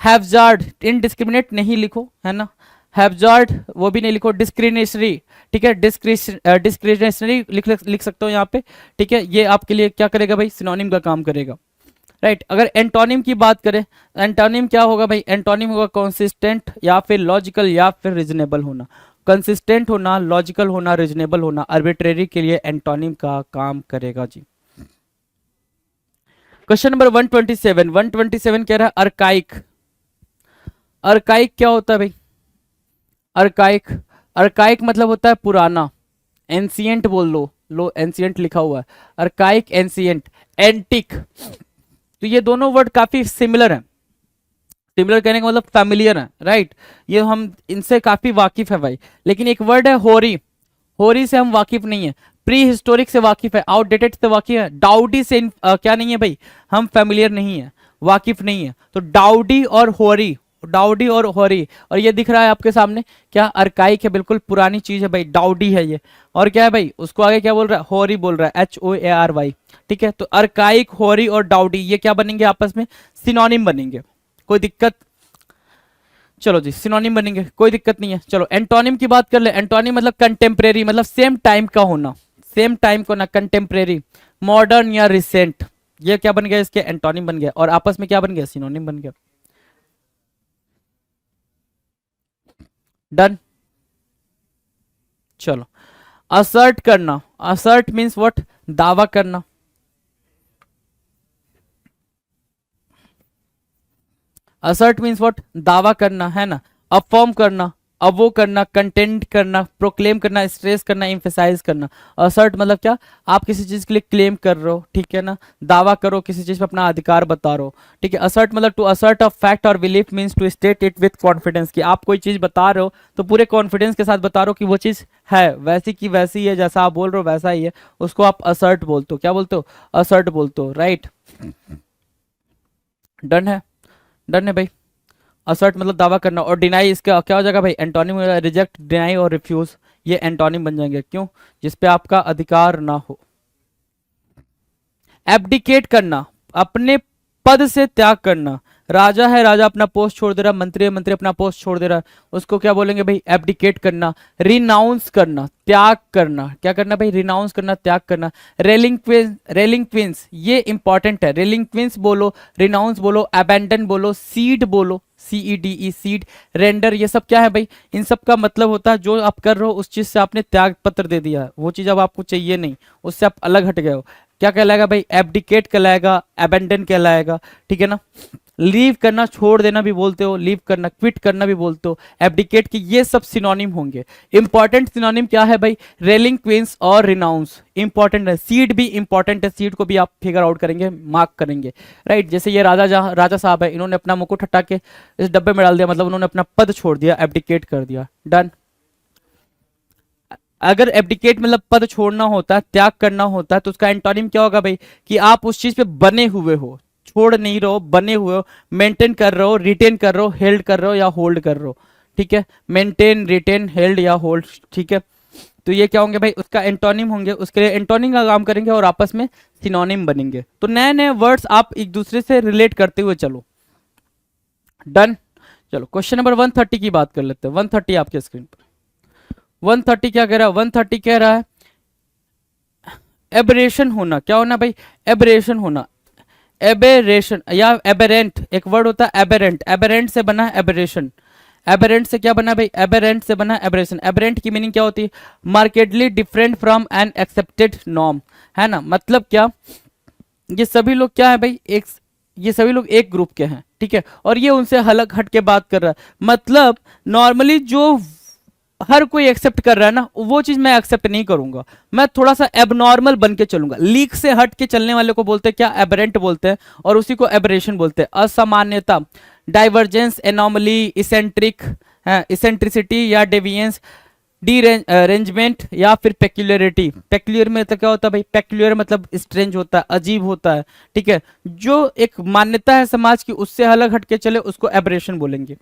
B: हैवजार्ड, इनडिस्क्रिमिनेट नहीं लिखो, है ना, हैवजार्ड वो भी नहीं लिखो, डिस्क्रिमिनेशनरी, ठीक है, डिस्क्रिमिनेशनरी लिख सकते हो यहाँ पे, ठीक है। ये आपके लिए क्या करेगा भाई? सिनोनिम का काम करेगा, राइट। अगर एंटोनिम की बात करें, एंटोनिम क्या होगा भाई? एंटोनिम होगा कंसिस्टेंट या फिर लॉजिकल या फिर रीजनेबल होना। कंसिस्टेंट होना, लॉजिकल होना, रीजनेबल होना, आर्बिट्रेरी के लिए एंटोनिम का काम करेगा जी। Question number 127। 127 कह रहा है अर्काइक। अर्काइक क्या होता है भाई? अर्काइक, अर्काइक मतलब होता है पुराना, एंसियंट बोल लो एंसियंट लिखा हुआ है, अर्काइक, एंसियंट, एंटिक। तो ये दोनों वर्ड काफी सिमिलर हैं। सिमिलर कहने का मतलब फैमिलियर है, राइट। ये हम इनसे काफी वाकिफ है भाई। लेकिन एक वर्ड है होरी, होरी से हम वाकिफ नहीं है। प्री हिस्टोरिक से वाकिफ है, आउटडेटेड से वाकिफ है, डाउडी से क्या नहीं है भाई? हम फैमिलियर नहीं है, वाकिफ नहीं है। तो डाउडी और होरी, डाउडी और होरी, और ये दिख रहा है आपके सामने क्या? अर्काइक है, बिल्कुल पुरानी चीज है भाई, डाउडी है ये। और क्या है भाई? उसको आगे क्या बोल रहा है? होरी बोल रहा है, HOARY, ठीक है। तो अर्काइक, होरी और डाउडी ये क्या बनेंगे आपस में? सिनोनिम बनेंगे। कोई दिक्कत? चलो जी, सिनोनिम बनेंगे, कोई दिक्कत नहीं है। चलो एंटोनिम की बात कर ले। एंटोनिम मतलब कंटेम्प्रेरी, मतलब सेम टाइम का होना, सेम टाइम को ना, कंटेम्प्रेरी, मॉडर्न या रिसेंट, ये क्या बन गया? इसके एंटोनिम बन गया। और आपस में क्या बन गया? सिनोनिम बन गया। डन। चलो, असर्ट करना। Assert means what? दावा करना। Assert means what? दावा करना, है ना। अफर्म करना, अब वो करना, कंटेंट करना, प्रोक्लेम करना, स्ट्रेस करना, एम्फेसाइज करना। असर्ट मतलब क्या? आप किसी चीज के लिए क्लेम कर रहे हो, ठीक है ना, दावा करो, किसी चीज पे अपना अधिकार बता रहे हो, ठीक है। असर्ट मतलब टू असर्ट अ फैक्ट और belief means to state it with confidence, कि आप कोई चीज बता रहे हो तो पूरे कॉन्फिडेंस के साथ बता रहे हो कि वो चीज है वैसी की वैसी है, जैसा आप बोल रहे हो वैसा ही है, उसको आप असर्ट बोलते हो। क्या बोलते हो? असर्ट बोलते हो, राइट। डन है, डन है भाई। असर्ट मतलब दावा करना। और डिनाई इसका क्या हो जाएगा भाई? एंटोनिम। रिजेक्ट, डिनाई और रिफ्यूज ये एंटोनिम बन जाएंगे। क्यों? जिसपे आपका अधिकार ना हो। एब्डिकेट करना, अपने पद से त्याग करना। राजा है, राजा अपना पोस्ट छोड़ दे रहा, मंत्री है, मंत्री अपना पोस्ट छोड़ दे रहा, उसको क्या बोलेंगे भाई? एब्डिकेट करना। रिनाउंस करना, त्याग करना। क्या करना भाई? रिनाउंस करना, त्याग करना। रेलिंक्वेंस, रेलिंक्वेंस ये इंपॉर्टेंट है। रेलिंक्वेंस बोलो, रिनाउंस बोलो, अबैंडन बोलो, सीड बोलो, CEDE, सीड, रेंडर, ये सब क्या है भाई? इन सब का मतलब होता है जो आप कर रहे हो उस चीज से आपने त्याग पत्र दे दिया है, वो चीज अब आपको चाहिए नहीं, उससे आप अलग हट गए हो। क्या कहलाएगा भाई, एब्डिकेट कहलाएगा, अबेंडन कहलाएगा, ठीक है ना। लीव करना, छोड़ देना भी बोलते हो, लीव करना, क्विट करना भी बोलते हो, एब्डिकेट की, ये सब सिनोनिम होंगे। इंपॉर्टेंट सिनोनिम क्या है भाई, रेलिंग क्वींस और रिनाउंस इंपॉर्टेंट है। सीड भी इंपॉर्टेंट है, सीड को भी आप फिगर आउट करेंगे, मार्क करेंगे, राइट। जैसे ये राजा साहब है, इन्होंने अपना मुकुट हटा के इस डब्बे में डाल दिया, मतलब उन्होंने अपना पद छोड़ दिया, एब्डिकेट कर दिया, डन। अगर एब्डिकेट मतलब पद छोड़ना होता है, त्याग करना होता है, तो उसका एंटोनिम क्या होगा भाई, कि आप उस चीज पे बने हुए हो, छोड़ नहीं रहो, बने हुए हो, मेंटेन कर रहे हो, रिटेन कर रहे हो, हेल्ड कर रहे हो या होल्ड कर रहे हो, ठीक है। मेंटेन, रिटेन, हेल्ड या होल्ड, ठीक है। तो ये क्या होंगे भाई, उसका एंटोनिम होंगे, उसके लिए एंटोनिम का काम करेंगे और आपस में सिनोनिम बनेंगे। तो नए नए वर्ड्स आप एक दूसरे से रिलेट करते हुए चलो, डन। चलो क्वेश्चन नंबर 130 की बात कर लेते हैं। 130 आपके स्क्रीन पर, 130 क्या कह रहा है, 130 कह रहा है एबरेशन होना, क्या होना भाई, एबरेशन होना, एबेरेशन या एबेरेंट, एक वर्ड होता है एबेरेंट, एबेरेंट से बना है एबरेशन, एबेरेंट से क्या बना भाई, एबेरेंट से बना एबरेशन। एबरेंट की मीनिंग क्या होती है, markedly different from an accepted norm, है ना। मतलब क्या, ये सभी लोग क्या है भाई, एक, ये सभी लोग एक ग्रुप के हैं, ठीक है, और ये उनसे अलग हट के बात कर रहा है। मतलब नॉर्मली जो हर कोई एक्सेप्ट कर रहा है ना, वो चीज मैं एक्सेप्ट नहीं करूंगा, मैं थोड़ा सा एबनॉर्मल बन के चलूंगा। लीक से हट के चलने वाले को बोलते हैं क्या, एबरेंट बोलते हैं, और उसी को एबरेशन बोलते हैं। असामान्यता, डाइवर्जेंस, एनॉमली, इसेंट्रिक, इसेंट्रिसिटी या डेविएंस, डी अरेंजमेंट या फिर पेक्युलरिटी। पेक्युलर में तो क्या होता है भाई, पेक्युलर मतलब स्ट्रेंज होता है, अजीब होता है, ठीक है। जो एक मान्यता है समाज की, उससे अलग हट के चले, उसको एबरेशन बोलेंगे,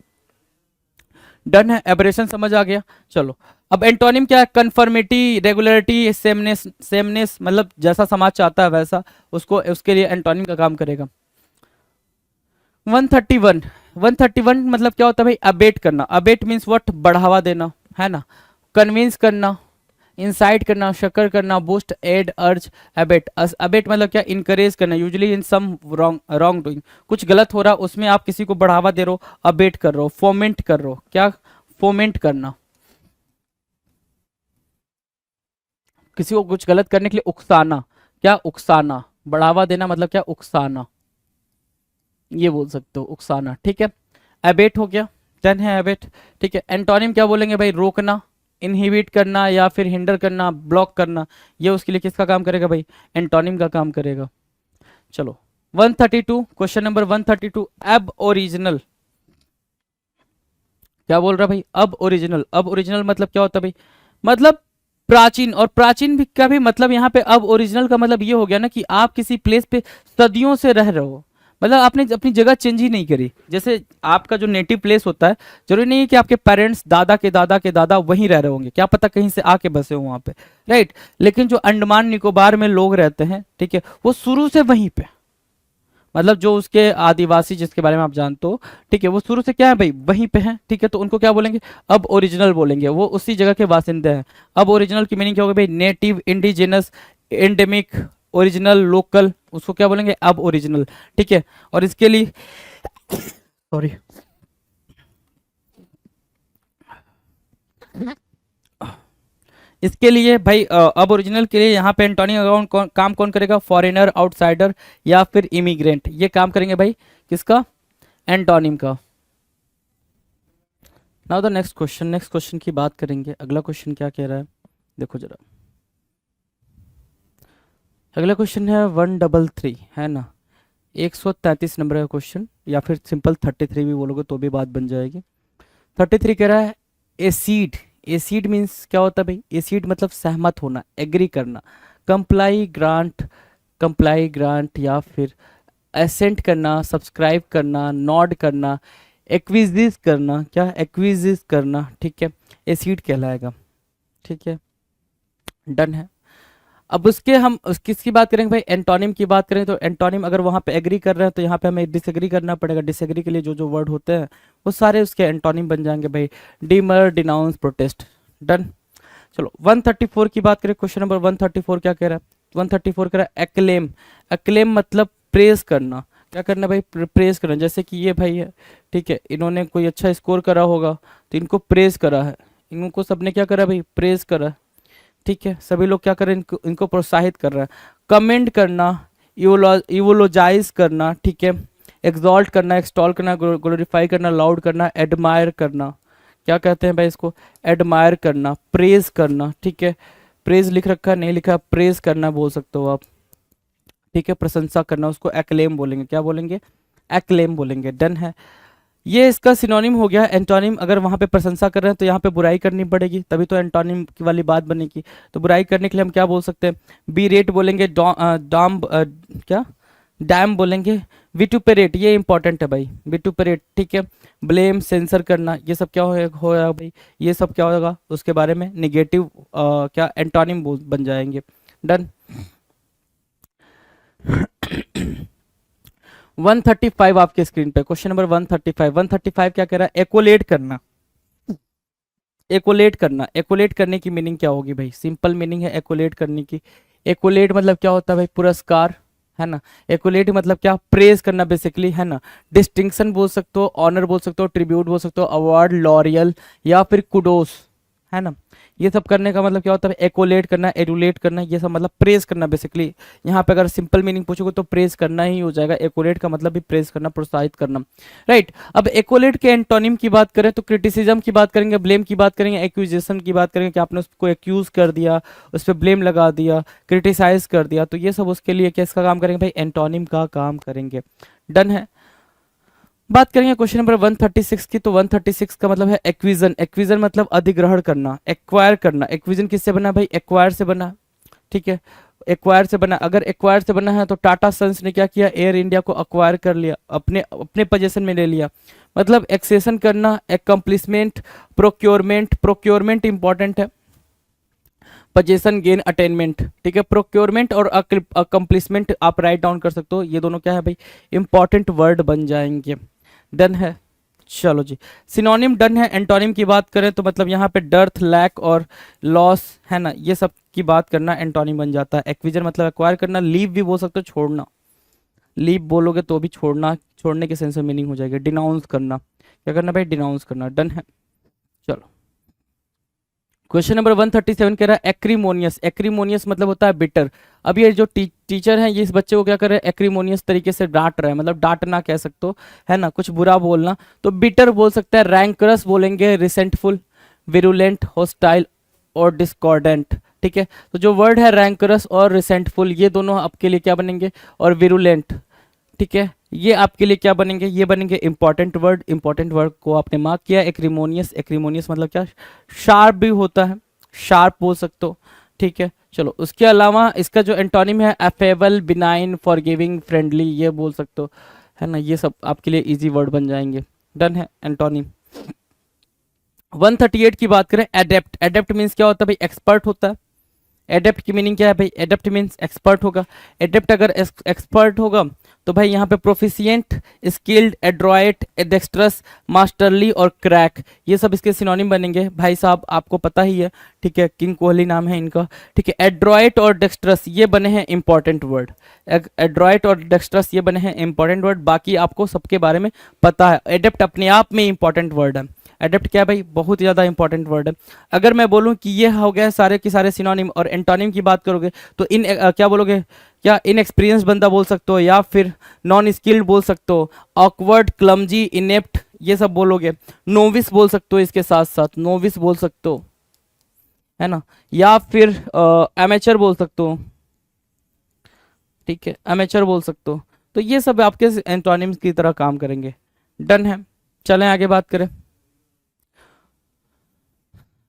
B: डन है। एबरेशन समझ आ गया। चलो अब एंटोनिम क्या है, कन्फर्मिटी, रेगुलरिटी, सेमनेस, सेमनेस मतलब जैसा समाज चाहता है वैसा, उसको उसके लिए एंटोनिम का काम करेगा। 131, 131 मतलब क्या होता है भाई, अबेट करना। अबेट मीन्स व्हाट, बढ़ावा देना, है ना। कन्विंस करना, इंसाइट करना, शक्कर करना, boost, aid, urge, abet. Abet मतलब क्या, इनकरेज करना, usually in some wrongdoing, कुछ गलत हो रहा उसमें आप किसी को बढ़ावा दे रहे हो, अबेट कर रहे हो, फोमेंट कर रहे हो, क्या, फोमेंट करना, किसी को कुछ गलत करने के लिए उकसाना, क्या, उकसाना, बढ़ावा देना मतलब क्या, उकसाना, ये बोल सकते हो, उकसाना, ठीक है। एबेट हो गया, डन है एबेट, ठीक है। एंटोनिम क्या बोलेंगे भाई, रोकना, इनहिबिट करना या फिर हिंडर करना, ब्लॉक करना, ये उसके लिए किसका काम करेगा भाई, एंटोनिम का काम करेगा। चलो 132, क्वेश्चन नंबर 132, अब ओरिजिनल, क्या बोल रहा भाई, अब ओरिजिनल। अब ओरिजिनल मतलब क्या होता है भाई, मतलब प्राचीन, और प्राचीन भी का भी मतलब यहाँ पे अब ओरिजिनल का मतलब ये हो गया ना कि आप किसी प्लेस पे सदियों से रह रहे हो, मतलब आपने अपनी जगह चेंज ही नहीं करी। जैसे आपका जो नेटिव प्लेस होता है, जरूरी नहीं है कि आपके पेरेंट्स दादा के दादा के दादा वहीं रह रहे होंगे, क्या पता कहीं से आके बसे हो वहां पे, राइट। लेकिन जो अंडमान निकोबार में लोग रहते हैं, ठीक है, वो शुरू से वहीं पे, मतलब जो उसके आदिवासी जिसके बारे में आप जानते हो, ठीक है, वो शुरू से क्या है भाई, वहीं पे हैं, ठीक है। तो उनको क्या बोलेंगे, अब ओरिजिनल बोलेंगे, वो उसी जगह के बासिंदे हैं। अब ओरिजिनल की मीनिंग क्या होगी भाई, native, indigenous, endemic, original, local, उसको क्या बोलेंगे, अब ओरिजिनल, ठीक है। और इसके लिए सॉरी, इसके लिए भाई अब ओरिजिनल के लिए यहाँ पे एंटोनी काम कौन करेगा, फॉरेनर, आउटसाइडर या फिर इमिग्रेंट, ये काम करेंगे भाई किसका, एंटोनिम का। Now the next question, next question की बात करेंगे। अगला क्वेश्चन क्या कह रहा है, देखो जरा, अगला क्वेश्चन है 133, है ना, 133 नंबर का क्वेश्चन, या फिर सिंपल 33 भी बोलोगे तो भी बात बन जाएगी। 33 कह रहा है एसीड, एसीड मीन्स क्या होता है भाई, एसीड मतलब सहमत होना, एग्री करना, कंप्लाई, ग्रांट, कंप्लाई, ग्रांट या फिर एसेंट करना, सब्सक्राइब करना, नॉड करना, एक्विजिस करना, क्या, एक्विजिस करना, ठीक है, एसीड कहलाएगा, ठीक है, डन है। अब उसके हम किसकी बात करेंगे भाई, एंटोनिम की बात करें तो एंटोनिम अगर वहां पे एग्री कर रहे हैं तो यहाँ पे हमें डिसएग्री करना पड़ेगा। डिसएग्री के लिए जो जो वर्ड होते हैं वो सारे उसके एंटोनिम बन जाएंगे भाई, डिमर, डिनाउंस, प्रोटेस्ट, डन। चलो 134 की बात करें, क्वेश्चन नंबर 134 क्या कह रहा है, 134 कह रहा है एक्लेम। एक्लेम मतलब प्रेज करना, क्या करना भाई, प्रेज करना। जैसे कि ये भाई है, ठीक है, इन्होंने कोई अच्छा स्कोर करा होगा तो इनको प्रेज करा है, इनको सबने क्या करा भाई, प्रेज करा। ठीक है, सभी लोग क्या कर रहे हैं, इनको प्रोत्साहित कर रहे हैं। कमेंट करना, इवोलोजाइज करना, ठीक है, एक्सॉल्ट करना, एक्सटॉल करना, ग्लोरीफाई करना, लाउड करना, एडमायर करना, क्या कहते हैं भाई इसको, एडमायर करना, प्रेज करना, ठीक है, प्रेज लिख रखा है, नहीं लिखा, प्रेज करना बोल सकते हो आप, ठीक है, प्रशंसा करना, उसको एक्लेम बोलेंगे, क्या बोलेंगे, एक्लेम बोलेंगे। डन है, ये इसका सिनोनिम हो गया। एंटोनिम, अगर वहाँ पे प्रशंसा कर रहे हैं तो यहाँ पे बुराई करनी पड़ेगी, तभी तो एंटोनिम की वाली बात बनेगी। तो बुराई करने के लिए हम क्या बोल सकते हैं, बी रेट बोलेंगे, क्या, डैम बोलेंगे, विटुपेरेट, ये इंपॉर्टेंट है भाई, विटुपेरेट, ठीक है, ब्लेम, सेंसर करना, ये सब क्या होगा भाई, ये सब क्या होगा, उसके बारे में निगेटिव क्या एंटोनिम बन जाएंगे। डन। 135 आपके स्क्रीन पे, क्वेश्चन नंबर 135। 135 क्या कह रहा है, एकोलेट करना। एकोलेट करना, एकोलेट करने की मीनिंग क्या होगी भाई, सिंपल मीनिंग है एकोलेट करने की। एकोलेट मतलब क्या होता है भाई, पुरस्कार, है ना। एकोलेट मतलब क्या, प्रेज करना बेसिकली, है ना। डिस्टिंक्शन बोल सकते हो, ऑनर बोल सकते हो, ट्रिब्यूट बोल सकते हो, अवार्ड, लॉरियल या फिर कुडोस, है ना। ये सब करने का मतलब क्या होता है, एकोलेट करना, एडुलेट करना, ये सब मतलब प्रेज करना बेसिकली। यहाँ पे अगर सिंपल मीनिंग पूछोगे तो प्रेज करना ही हो जाएगा। एकोलेट का मतलब भी प्रेज करना, प्रोत्साहित करना, राइट। अब एकोलेट के एंटोनिम की बात करें तो क्रिटिसिज्म की बात करेंगे, ब्लेम की बात करेंगे, एक्यूजेशन की बात करेंगे कि आपने उसको एक्यूज कर दिया, उस पर ब्लेम लगा दिया, क्रिटिसाइज कर दिया, तो ये सब उसके लिए किसका काम करेंगे भाई, एंटोनिम का काम करेंगे। डन है। बात करेंगे क्वेश्चन नंबर 136 की, तो 136 का मतलब है एक्विजन। एक्विजन मतलब अधिग्रहण करना, एक्वायर करना। एक्विजन किससे बना भाई, एक्वायर से बना, ठीक है, एक्वायर से बना। अगर एक्वायर से बना है तो टाटा सन्स ने क्या किया, एयर इंडिया को अक्वायर कर लिया, अपने अपने पोजीशन में ले लिया। मतलब एक्सेशन करना, एकम्प्लिसमेंट, प्रोक्योरमेंट, प्रोक्योरमेंट इंपॉर्टेंट है, पोजीशन गेन अटेनमेंट, ठीक है। प्रोक्योरमेंट और अकम्प्लिसमेंट आप राइट डाउन कर सकते हो, ये दोनों क्या है भाई, इंपॉर्टेंट वर्ड बन जाएंगे। डन है, चलो जी। सिनोनिम डन है। एंटोनिम की बात करें तो मतलब यहाँ पे डर्थ, लैक और लॉस, है ना, ये सब की बात करना एंटोनिम बन जाता है। एक्विजन मतलब एक्वायर करना, लीव भी बोल सकते हो, छोड़ना, लीव बोलोगे तो भी छोड़ना, छोड़ने के सेंस में मीनिंग हो जाएगी। डिनाउंस करना, क्या करना भाई, डिनाउंस करना। डन है, चलो। क्वेश्चन नंबर 137 कह रहा है एक्रीमोनियस। एक्रीमोनियस मतलब होता है बिटर। अब ये जो टीचर हैं ये इस बच्चे को क्या कर रहे हैं, एक्रीमोनियस तरीके से डांट रहे हैं, मतलब डांटना कह सकते हो, है ना, कुछ बुरा बोलना। तो बिटर बोल सकता है, रैंकरस बोलेंगे, रिसेंटफुल, विरुलेंट, हॉस्टाइल और डिस्कॉर्डेंट, ठीक है। तो जो वर्ड है रैंकरस और रिसेंटफुल, ये दोनों आपके लिए क्या बनेंगे, और विरुलेंट, ठीक है, ये आपके लिए क्या बनेंगे, ये बनेंगे इंपॉर्टेंट वर्ड। इंपॉर्टेंट वर्ड को आपने मार्क किया। एक्रीमोनियस, एक्रीमोनियस मतलब क्या, शार्प भी होता है, शार्प बोल सकते हो, ठीक है। चलो, उसके अलावा इसका जो एंटोनिम है, अफेबल, बिनाइन, फॉरगिविंग, फ्रेंडली, ये बोल सकते हो, है ना। ये सब आपके लिए इजी वर्ड बन जाएंगे। डन है, एंटोनिम। 138 की बात करें, एडेप्ट। एडेप्ट मीन्स क्या होता है भाई, एक्सपर्ट होता है। एडेप्ट की मीनिंग क्या है भाई, एडेप्ट मीन्स एक्सपर्ट होगा। एडेप्ट अगर एक्सपर्ट होगा तो भाई यहाँ पे प्रोफिशिएंट, स्किल्ड, एड्रॉयट, डेक्स्ट्रस, मास्टरली और क्रैक, ये सब इसके सिनोनिम बनेंगे। भाई साहब आपको पता ही है, ठीक है, किंग कोहली नाम है इनका, ठीक है। एड्रॉयट और डेक्स्ट्रस ये बने हैं इंपॉर्टेंट वर्ड। एड्रॉयट और डेक्स्ट्रस ये बने हैं इंपॉर्टेंट वर्ड, बाकी आपको सबके बारे में पता है। एडेप्ट अपने आप में इंपॉर्टेंट वर्ड है। एडेप्ट क्या है भाई, बहुत ही ज़्यादा इंपॉर्टेंट वर्ड है। अगर मैं बोलूं कि ये हो गया सारे के सारे सिनोनिम, और एंटोनिम की बात करोगे तो क्या बोलोगे, क्या इनएक्सपीरियंस बंदा बोल सकते हो, या फिर नॉन स्किल्ड बोल सकते हो, ऑकवर्ड, क्लमजी, इनेप्ट, ये सब बोलोगे। नोविस बोल सकते हो, इसके साथ साथ नोविस बोल सकते हो, है ना, या फिर एमेचर बोल सकते हो, ठीक है, एमेचर बोल सकते हो। तो ये सब आपके एंटोनिम्स की तरह काम करेंगे। डन है, चलें आगे बात करें।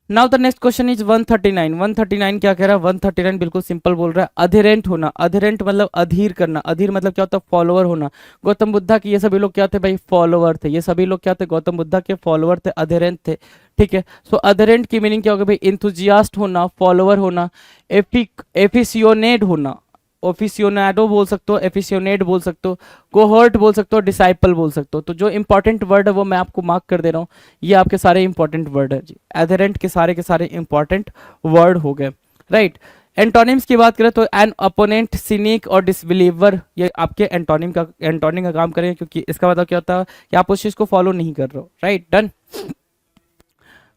B: Now the next question is 139। 139 क्या कह रहा है, 139 बिल्कुल सिंपल बोल रहा है, अधेरेंट होना। अधेरेंट मतलब अधीर करना। अधीर मतलब क्या होता है, फॉलोअर होना। गौतम बुद्धा के ये सभी लोग क्या थे भाई, फॉलोअर थे। ये सभी लोग क्या थे, गौतम बुद्धा के फॉलोअर थे, अधेरेंट थे, ठीक है। सो अधेरेंट की मीनिंग क्या होगा भाई, इंथुजियास्ट होना, फॉलोअर होना, एफिसियोनेड होना। ओफिसियोनाडो बोल सकते हो, एफिसियोनेड बोल सकते हो, कोहर्ट बोल सकते हो, डिसाइपल बोल सकते हो। तो जो इंपॉर्टेंट वर्ड है वो मैं आपको मार्क कर दे रहा हूँ, ये आपके सारे इंपॉर्टेंट वर्ड है जी। एधरेंट के सारे इंपॉर्टेंट वर्ड हो गए, राइट। एंटोनिम्स की बात करें तो एन अपोनेंट, सिनिक और डिसबिलीवर, ये आपके एंटोनिम का काम करेंगे, क्योंकि इसका मतलब क्या होता है कि आप उस चीज को फॉलो नहीं कर रहे हो, right. Done.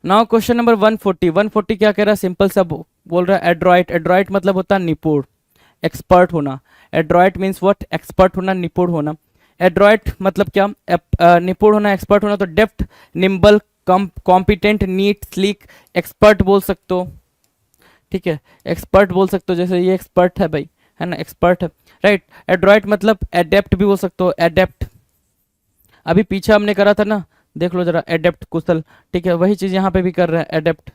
B: Now question number 140। 140 क्या कह रहा है, सिंपल सा बोल रहा है एड्रॉइट। एड्रॉइट मतलब होता है निपुण, एक्सपर्ट होना। एड्रॉइट मीन्स व्हाट, एक्सपर्ट होना, निपुण होना। एड्रॉइट मतलब क्या, निपुण होना, एक्सपर्ट होना। तो deft, nimble, competent, neat, sleek, expert बोल सकते हो, ठीक है, एक्सपर्ट बोल सकते हो, जैसे ये एक्सपर्ट है भाई, है ना, एक्सपर्ट है, राइट। एड्रॉइट मतलब एडेप्ट भी बोल सकते हो, एडेप्ट। अभी पीछे हमने करा था ना, देख लो जरा, एडेप्ट, कुशल, ठीक है, वही चीज यहाँ पे भी कर रहे हैं, एडेप्ट,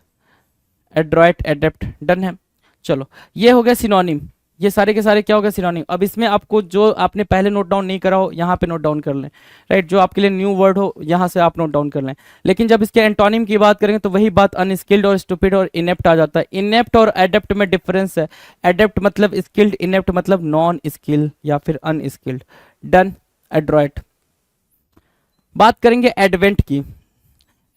B: एड्रॉइट, एडेप्ट, डन है। चलो, ये हो गया सिनोनिम, ये सारे के सारे क्या हो गए, सिनोनिम। अब इसमें आपको जो आपने पहले नोट डाउन नहीं करा हो, यहाँ पे नोट डाउन कर लें, राइट। जो आपके लिए न्यू वर्ड हो, यहाँ से आप नोट डाउन कर लें। लेकिन जब इसके एंटोनिम की बात करेंगे तो वही बात अनस्किल्ड और स्टूपिड और इनेप्ट आ जाता है। इनेप्ट और एडेप्ट में डिफरेंस है। एडेप्ट मतलब स्किल्ड, इनेप्ट मतलब नॉन स्किल्ड या फिर अनस्किल्ड। Done, Adroit. बात करेंगे एडवेंट की।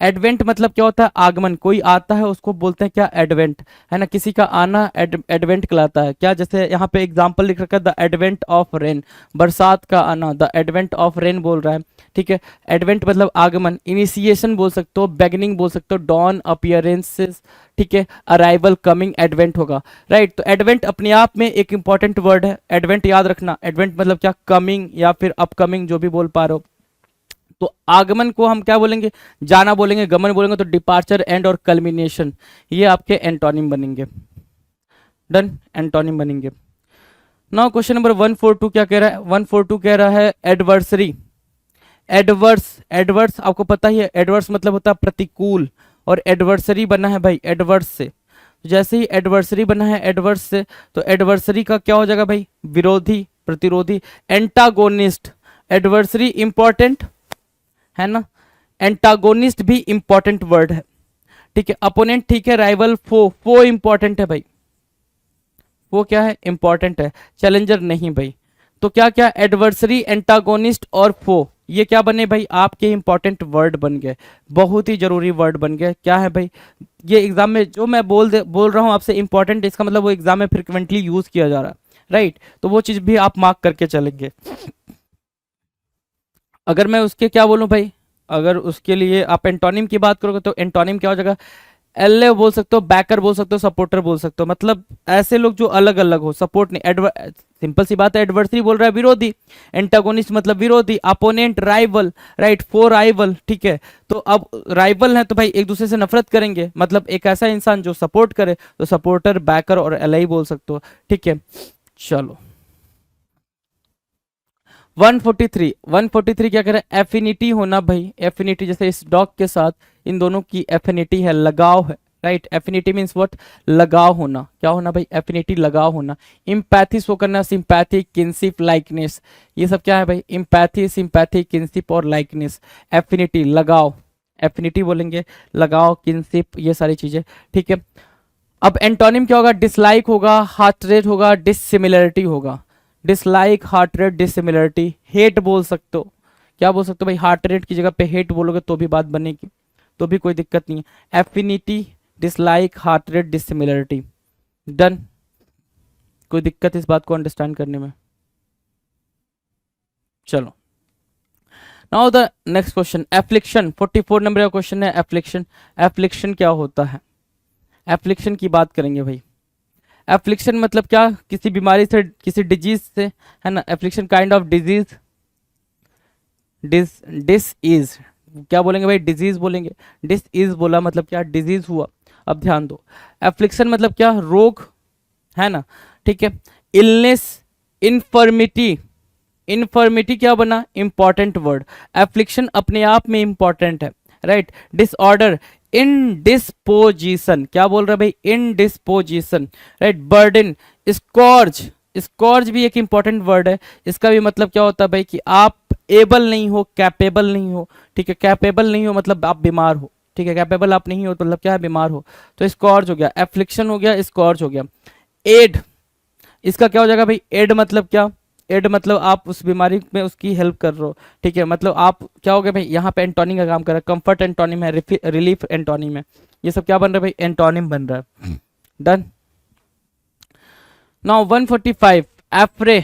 B: एडवेंट मतलब क्या होता है, आगमन। कोई आता है उसको बोलते हैं क्या, एडवेंट, है ना, किसी का आना एडवेंट कहलाता है। क्या, जैसे यहाँ पे एग्जांपल लिख रखा है, द एडवेंट ऑफ रेन, बरसात का आना, द एडवेंट ऑफ रेन बोल रहा है, ठीक है। एडवेंट मतलब आगमन। इनिशिएशन बोल सकते हो, बेगनिंग बोल सकते हो, डॉन, अपीयरेंसेस, ठीक है, अराइवल, कमिंग, एडवेंट होगा, राइट। तो एडवेंट अपने आप में एक इंपॉर्टेंट वर्ड है। एडवेंट याद रखना, एडवेंट मतलब क्या, कमिंग या फिर अपकमिंग, जो भी बोल पा रहे हो। तो आगमन को हम क्या बोलेंगे, जाना बोलेंगे, गमन बोलेंगे तो डिपार्चर, एंड और कल्मिनेशन, ये आपके एंटोनिम बनेंगे। डन, एंटोनिम बनेंगे। नाउ क्वेश्चन नंबर 142 क्या कह रहा है, 142 कह रहा है एडवर्सरी। एडवर्स, एडवर्स आपको पता ही है, एडवर्स मतलब होता है प्रतिकूल, और एडवर्सरी बना है भाई एडवर्स से। तो जैसे ही एडवर्सरी बना है एडवर्स से, तो एडवर्सरी का क्या हो जाएगा भाई, विरोधी, प्रतिरोधी। एंटागोनिस्ट, एडवर्सरी इंपॉर्टेंट है ना, एंटागोनिस्ट भी इंपॉर्टेंट वर्ड है, ठीक है। अपोनेंट ठीक है, राइवल, फो, फो इंपॉर्टेंट है भाई, वो क्या है, इंपॉर्टेंट है। चैलेंजर नहीं भाई। तो क्या क्या, एडवर्सरी, एंटागोनिस्ट और फो, ये क्या बने भाई, आपके इंपॉर्टेंट वर्ड बन गए, बहुत ही जरूरी वर्ड बन गए। क्या है भाई, ये एग्जाम में जो मैं बोल रहा हूँ आपसे इंपॉर्टेंट, इसका मतलब वो एग्जाम में फ्रिक्वेंटली यूज किया जा रहा है, राइट। तो वो चीज भी आप मार्क करके चलेंगे। अगर मैं उसके क्या बोलूं भाई, अगर उसके लिए आप एंटोनिम की बात करोगे तो एंटोनिम क्या हो जाएगा, एल्ले बोल सकते हो, बैकर बोल सकते हो, सपोर्टर बोल सकते हो। मतलब ऐसे लोग जो अलग अलग हो, सपोर्ट नहीं, सिंपल सी बात है, एडवर्सरी बोल रहा है विरोधी, एंटागोनिस्ट मतलब विरोधी, अपोनेंट राइवल, राइट, फो राइवल, ठीक है। तो अब राइवल है तो भाई एक दूसरे से नफरत करेंगे, मतलब एक ऐसा इंसान जो सपोर्ट करे, तो सपोर्टर, बैकर और एलाई बोल सकते हो, ठीक है। चलो 143, 143 क्या कह रहा है, एफिनिटी होना भाई, एफिनिटी, जैसे इस डॉग के साथ इन दोनों की एफिनिटी है, लगाव है, राइट। एफिनिटी मीन्स व्हाट, लगाव होना। क्या होना भाई, एफिनिटी, लगाव होना। इम्पैथी शो करना, सिंपैथी, किनशिप, लाइकनेस, ये सब क्या है भाई, इम्पैथी, सिंपैथी, किनशिप और लाइकनेस। एफिनिटी, लगाव, एफिनिटी बोलेंगे, लगाव, किनशिप, ये सारी चीजें, ठीक है। अब एंटोनिम क्या होगा, डिसलाइक होगा, हार्ट रेट होगा, डिससिमिलरिटी होगा। Dislike, hatred, dissimilarity. Hate बोल सकते हो, क्या बोल सकते हो भाई, हार्ट रेट की जगह पे हेट बोलोगे तो भी बात बनेगी, तो भी कोई दिक्कत नहीं है। Affinity, dislike, hatred, dissimilarity, done. कोई दिक्कत इस बात को अंडरस्टैंड करने में। चलो now the next question, affliction. 44 number का क्वेश्चन है, एफ्लिक्शन। एफ्लिक्शन क्या होता है, एफ्लिक्शन की बात करेंगे भाई। एफ्लिक्शन मतलब क्या, किसी बीमारी से, किसी डिजीज से, है ना। Affliction kind of disease, dish is, क्या बोलेंगे भाई, डिजीज बोलेंगे। डिस इज बोला मतलब क्या, डिजीज हुआ। अब ध्यान दो, एफ्लिक्शन मतलब क्या, रोग, है ना, ठीक है। इलनेस, इन्फर्मिटी, इन्फर्मिटी क्या बना, इंपॉर्टेंट वर्ड। एफ्लिक्शन अपने आप में इंपॉर्टेंट है, राइट। डिसऑर्डर, इनडिस्पोजिशन, क्या बोल रहा है भाई, इनडिस्पोजिशन, राइट। बर्डन, स्कॉर्ज, स्कॉर्ज भी एक इंपॉर्टेंट वर्ड है। इसका भी मतलब क्या होता है भाई कि आप एबल नहीं हो, कैपेबल नहीं हो, ठीक है। कैपेबल नहीं हो मतलब आप बीमार हो, ठीक है। कैपेबल आप नहीं हो तो मतलब क्या है, बीमार हो। तो स्कॉर्ज हो गया, एफ्लिक्शन हो गया, स्कॉर्ज हो गया। एड, इसका क्या हो जाएगा भाई, एड मतलब क्या, एड मतलब आप उस बीमारी में उसकी हेल्प कर रहे हो, ठीक है। मतलब आप क्या हो गया भाई, यहाँ पे एंटोनिम का काम कर रहा है। कंफर्ट एंटोनिम है, रिलीफ एंटोनिम है, ये सब क्या बन रहा है भाई, एंटोनिम बन रहा है। डन। नाउ 145, एफ्रे।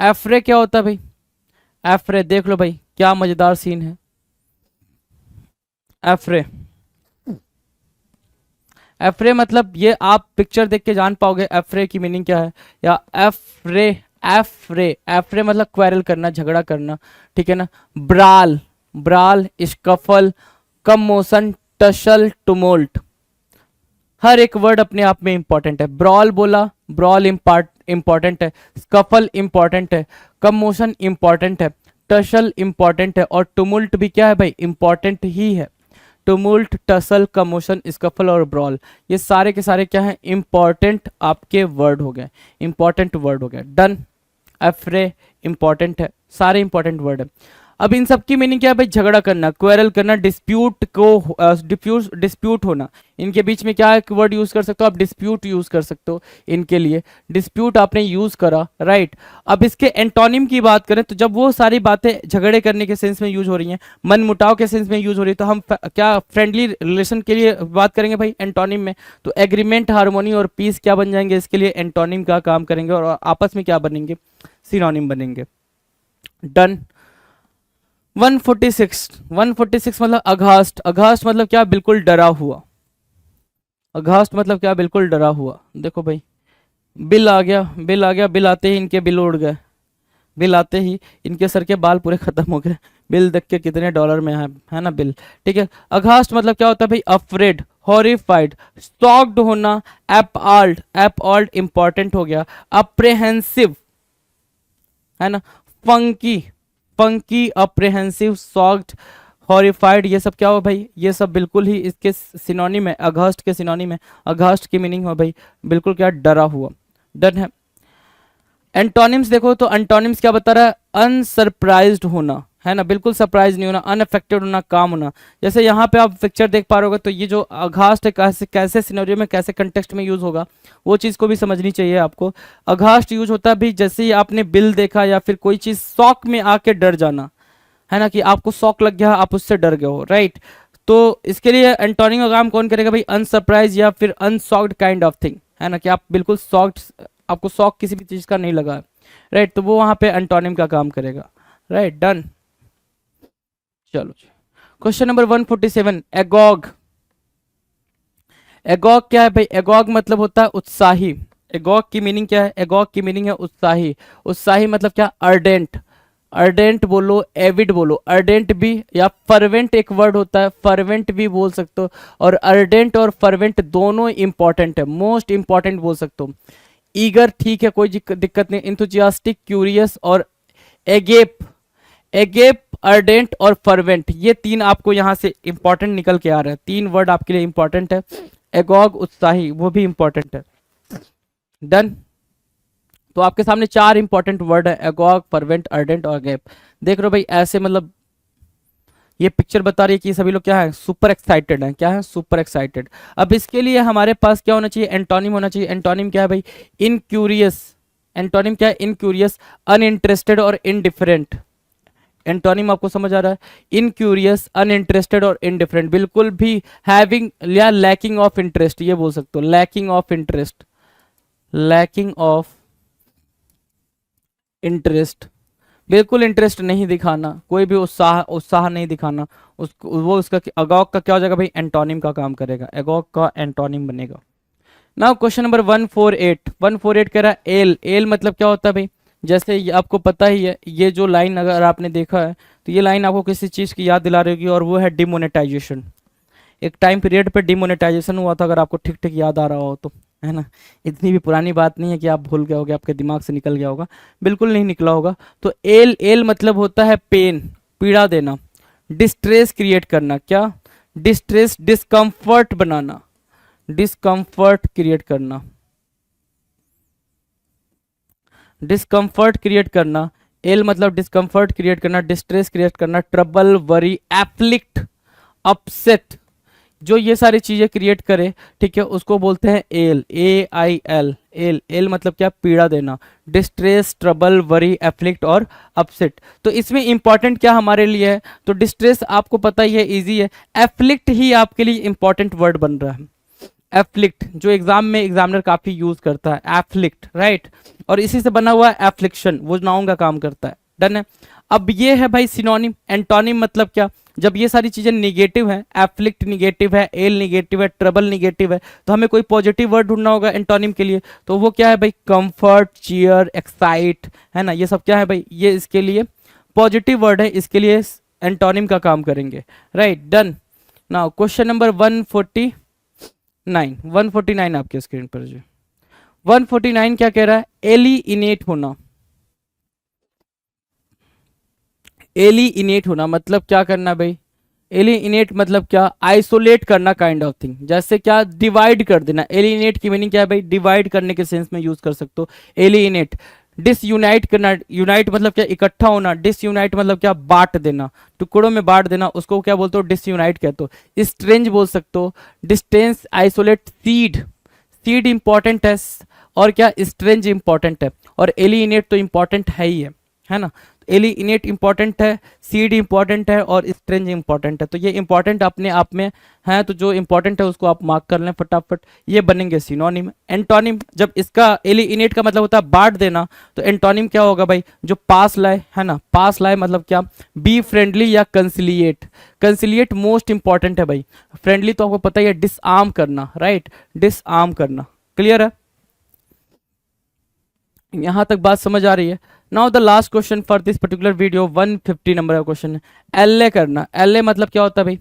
B: एफ्रे क्या होता है भाई, एफ्रे देख लो भाई, क्या मजेदार सीन है। एफ्रे, एफ्रे मतलब ये आप पिक्चर देख के जान पाओगे एफ्रे की मीनिंग क्या है, या एफ्रे, एफ्रे, एफ्रे मतलब क्वेरल करना, झगड़ा करना, ठीक है ना। ब्राल, ब्राल, स्कफल, कमोशन, टशल, टुमोल्ट, हर एक वर्ड अपने आप में इंपॉर्टेंट है। ब्रॉल बोला, ब्रॉल इंपॉर्टेंट है, स्कफल इंपॉर्टेंट है, कमोशन इंपॉर्टेंट है, टसल इंपॉर्टेंट है, और टुमुल्ट भी क्या है भाई, इंपॉर्टेंट ही है। टुमुल्ट, टसल, कमोशन, स्कफल और ब्रॉल, ये सारे के सारे क्या हैं, इंपॉर्टेंट आपके वर्ड हो गए, इंपॉर्टेंट वर्ड हो गए। डन, एफ्रे इंपॉर्टेंट है, सारे इंपॉर्टेंट वर्ड है। अब इन सब की मीनिंग क्या है भाई, झगड़ा करना, क्वेरल करना, डिस्प्यूट को डिस्प्यूट होना। इनके बीच में क्या है वर्ड यूज कर सकते हो आप, डिस्प्यूट यूज कर सकते हो इनके लिए, डिस्प्यूट आपने यूज करा, राइट। अब इसके एंटोनिम की बात करें तो जब वो सारी बातें झगड़े करने के सेंस में यूज हो रही हैं, मन मुटाव के सेंस में यूज हो रही है, तो हम क्या फ्रेंडली रिलेशन के लिए बात करेंगे भाई एंटोनिम में, तो एग्रीमेंट, हार्मोनी और पीस क्या बन जाएंगे, इसके लिए एंटोनिम का काम करेंगे, और आपस में क्या बनेंगे, सिनोनिम बनेंगे। डन। 146, 146 मतलब अघास्ट, अघास्ट मतलब क्या, बिल्कुल डरा हुआ, अघास्ट मतलब क्या, बिल्कुल डरा हुआ। देखो भाई, बिल आ गया, बिल आ गया, बिल आते ही इनके बिल उड़ गए, बिल आते ही इनके सर के बाल पूरे खत्म हो गए, बिल देख के कितने डॉलर में है ना बिल, ठीक है। अघास्ट मतलब क्या होता है भाई, अफ्रेड, हॉरिफाइड, शॉक्ड होना, एपआल्ड, एपआल्ड इंपॉर्टेंट हो गया, अप्रेहेंसिव, है ना, फंकी, फंकी, अप्रेहेंसिव, शॉक्ड, हॉरिफाइड, ये सब क्या हो भाई, ये सब बिल्कुल ही इसके सिनोनिम है, अघास्ट के सिनोनिम है। अघास्ट की मीनिंग हो भाई बिल्कुल क्या, डरा हुआ। डन है। एंटोनिम्स देखो तो एंटोनिम्स क्या बता रहा है, अनसरप्राइज्ड होना, है ना, बिल्कुल सरप्राइज नहीं होना, अनअफेक्टेड होना, काम होना। जैसे यहाँ पे आप पिक्चर देख पा रहे होगे, तो ये जो अघास्ट है कैसे कैसे सिनेरियो में, कैसे कंटेक्स्ट में यूज होगा, वो चीज़ को भी समझनी चाहिए आपको। अघास्ट यूज होता है भी जैसे ही आपने बिल देखा या फिर कोई चीज़ शॉक में आके डर जाना, है ना, कि आपको शॉक लग गया, आप उससे डर गए हो, राइट। तो इसके लिए एंटोनिम का काम कौन करेगा भाई, अनसरप्राइज या फिर अनशॉक्ड काइंड ऑफ थिंग, है ना, कि आप बिल्कुल शॉक्ड, आपको शॉक किसी भी चीज़ का नहीं लगा, राइट, तो वो वहाँ पे एंटोनिम का काम करेगा, राइट। डन। चलो क्वेश्चन नंबर 147, एगॉग। एगॉग क्या है भाई, एगॉग मतलब होता है उत्साही। एगॉग की मीनिंग क्या है, एगॉग की मीनिंग है उत्साही। उत्साही मतलब क्या, अर्डेंट, अर्डेंट बोलो, एविड बोलो, अर्डेंट भी, या फर्वेंट एक वर्ड होता है, फर्वेंट भी बोल सकते हो, और अर्डेंट और फर्वेंट दोनों इंपॉर्टेंट है, मोस्ट इंपॉर्टेंट बोल सकते हो। ईगर ठीक है, कोई दिक्कत नहीं, इंथुजियास्टिक, क्यूरियस और एगेप, एगेप, अर्डेंट और फर्वेंट, ये तीन आपको यहां से इंपॉर्टेंट निकल के आ रहे हैं, तीन वर्ड आपके लिए इंपॉर्टेंट है। एगॉग, उत्साही, वो भी इंपॉर्टेंट है। डन। तो आपके सामने चार इंपॉर्टेंट वर्ड है, एगॉग, फर्वेंट, अर्डेंट और एगेप। देख रहे हो भाई, ऐसे मतलब ये पिक्चर बता रही है कि सभी लोग क्या है, सुपर एक्साइटेड है, क्या है, सुपर एक्साइटेड। अब इसके लिए हमारे पास क्या होना चाहिए, एंटोनिम होना चाहिए। एंटोनिम क्या है भाई, इनक्यूरियस, एंटोनिम क्या है, इनक्यूरियस, अनइंटरेस्टेड और इनडिफरेंट। एंटोनिम आपको समझ आ रहा है, इनक्यूरियस, अनइंटरेस्टेड और इनडिफरेंट, बिल्कुल भी हैविंग या लैकिंग ऑफ इंटरेस्ट, ये बोल सकते हो, lacking of interest, lacking of interest, बिल्कुल इंटरेस्ट नहीं दिखाना, कोई भी उत्साह उत्साह नहीं दिखाना, उसको वो उसका एगॉग का क्या हो जाएगा भाई, एंटोनिम का काम करेगा, एगॉग का एंटोनिम बनेगा। नाउ क्वेश्चन नंबर 148, 148 कह रहा है एल। एल मतलब क्या होता है भाई, जैसे आपको पता ही है, ये जो लाइन अगर आपने देखा है तो ये लाइन आपको किसी चीज़ की याद दिला रही होगी, और वो है डिमोनेटाइजेशन। एक टाइम पीरियड पे डिमोनेटाइजेशन हुआ था, अगर आपको ठीक ठीक याद आ रहा हो तो, है ना। इतनी भी पुरानी बात नहीं है कि आप भूल गए होगे, आपके दिमाग से निकल गया होगा, बिल्कुल नहीं निकला होगा। तो एल, एल मतलब होता है पेन, पीड़ा देना, डिस्ट्रेस क्रिएट करना, क्या, डिस्ट्रेस, डिस्कम्फर्ट बनाना, डिस्कम्फर्ट क्रिएट करना, डिस्कम्फर्ट क्रिएट करना। एल मतलब डिस्कम्फर्ट क्रिएट करना, डिस्ट्रेस क्रिएट करना, ट्रबल, वरी, एफ्लिक्ट, अपसेट, जो ये सारी चीजें क्रिएट करे, ठीक है, उसको बोलते हैं L, A I L, L. L मतलब क्या, पीड़ा देना, डिस्ट्रेस, ट्रबल, वरी, एफ्लिक्ट और अपसेट। तो इसमें इंपॉर्टेंट क्या हमारे लिए है, तो डिस्ट्रेस आपको पता ही है, इजी है। एफ्लिक्ट ही आपके लिए इंपॉर्टेंट वर्ड बन रहा है, एफ्लिक्ट, जो एग्जाम में एग्जामिनर काफी यूज करता है, एफ्लिक्ट, राइट। और इसी से बना हुआ है एफ्लिक्शन, वो नाउन का काम करता है। डन है। अब ये है भाई सिनोनिम। एंटोनिम मतलब क्या, जब ये सारी चीजें निगेटिव है, एफ्लिक्ट निगेटिव है, एल निगेटिव है, ट्रबल निगेटिव है, तो हमें कोई पॉजिटिव वर्ड ढूंढना होगा एंटोनिम के लिए। तो वो क्या है भाई, कंफर्ट, चीयर, एक्साइट, है ना, ये सब क्या है भाई, ये इसके लिए पॉजिटिव वर्ड है, इसके लिए एंटोनिम का काम करेंगे। Right, done. Now question number 149, 149 आपके स्क्रीन पर जो 149 क्या कह रहा है, एलिनेट होना। एलिनेट होना मतलब क्या करना भाई, एलिनेट मतलब क्या, आइसोलेट करना काइंड ऑफ थिंग। जैसे क्या, डिवाइड कर देना। एलिनेट की मीनिंग क्या है भाई, डिवाइड करने के सेंस में यूज कर सकते हो एलिनेट। डिसयूनाइट करना, यूनाइट मतलब क्या, इकट्ठा होना। डिसयूनाइट मतलब क्या, बांट देना, टुकड़ों में बांट देना, उसको क्या बोलते हो, डिसयूनाइट कहते हो। स्ट्रेंज बोल सकते हो, distance, isolate. Seed, seed important है, और क्या, स्ट्रेंज इंपॉर्टेंट है, और एलिनेट तो इंपॉर्टेंट है ना। एलिनेट इंपॉर्टेंट है, सीड इंपॉर्टेंट है, और स्ट्रेंज इंपॉर्टेंट है। तो ये इंपॉर्टेंट अपने आप में है, तो जो इंपॉर्टेंट है उसको आप मार्क कर लें फटाफट। ये बनेंगे सिनोनिम। एंटोनिम, जब इसका एलिनेट का मतलब होता है बांट देना, तो एंटोनिम क्या होगा भाई, जो पास लाए, है ना। पास लाए मतलब क्या, बी फ्रेंडली या कंसिलिएट। कंसिलिएट मोस्ट इंपॉर्टेंट है भाई। फ्रेंडली तो आपको पता ही है, डिसआर्म करना, राइट, डिसआर्म करना। क्लियर है, यहां तक बात समझ आ रही है। Now the last question for this particular video, 150 number का क्वेश्चन है। एल करना। एल मतलब क्या होता है भाई,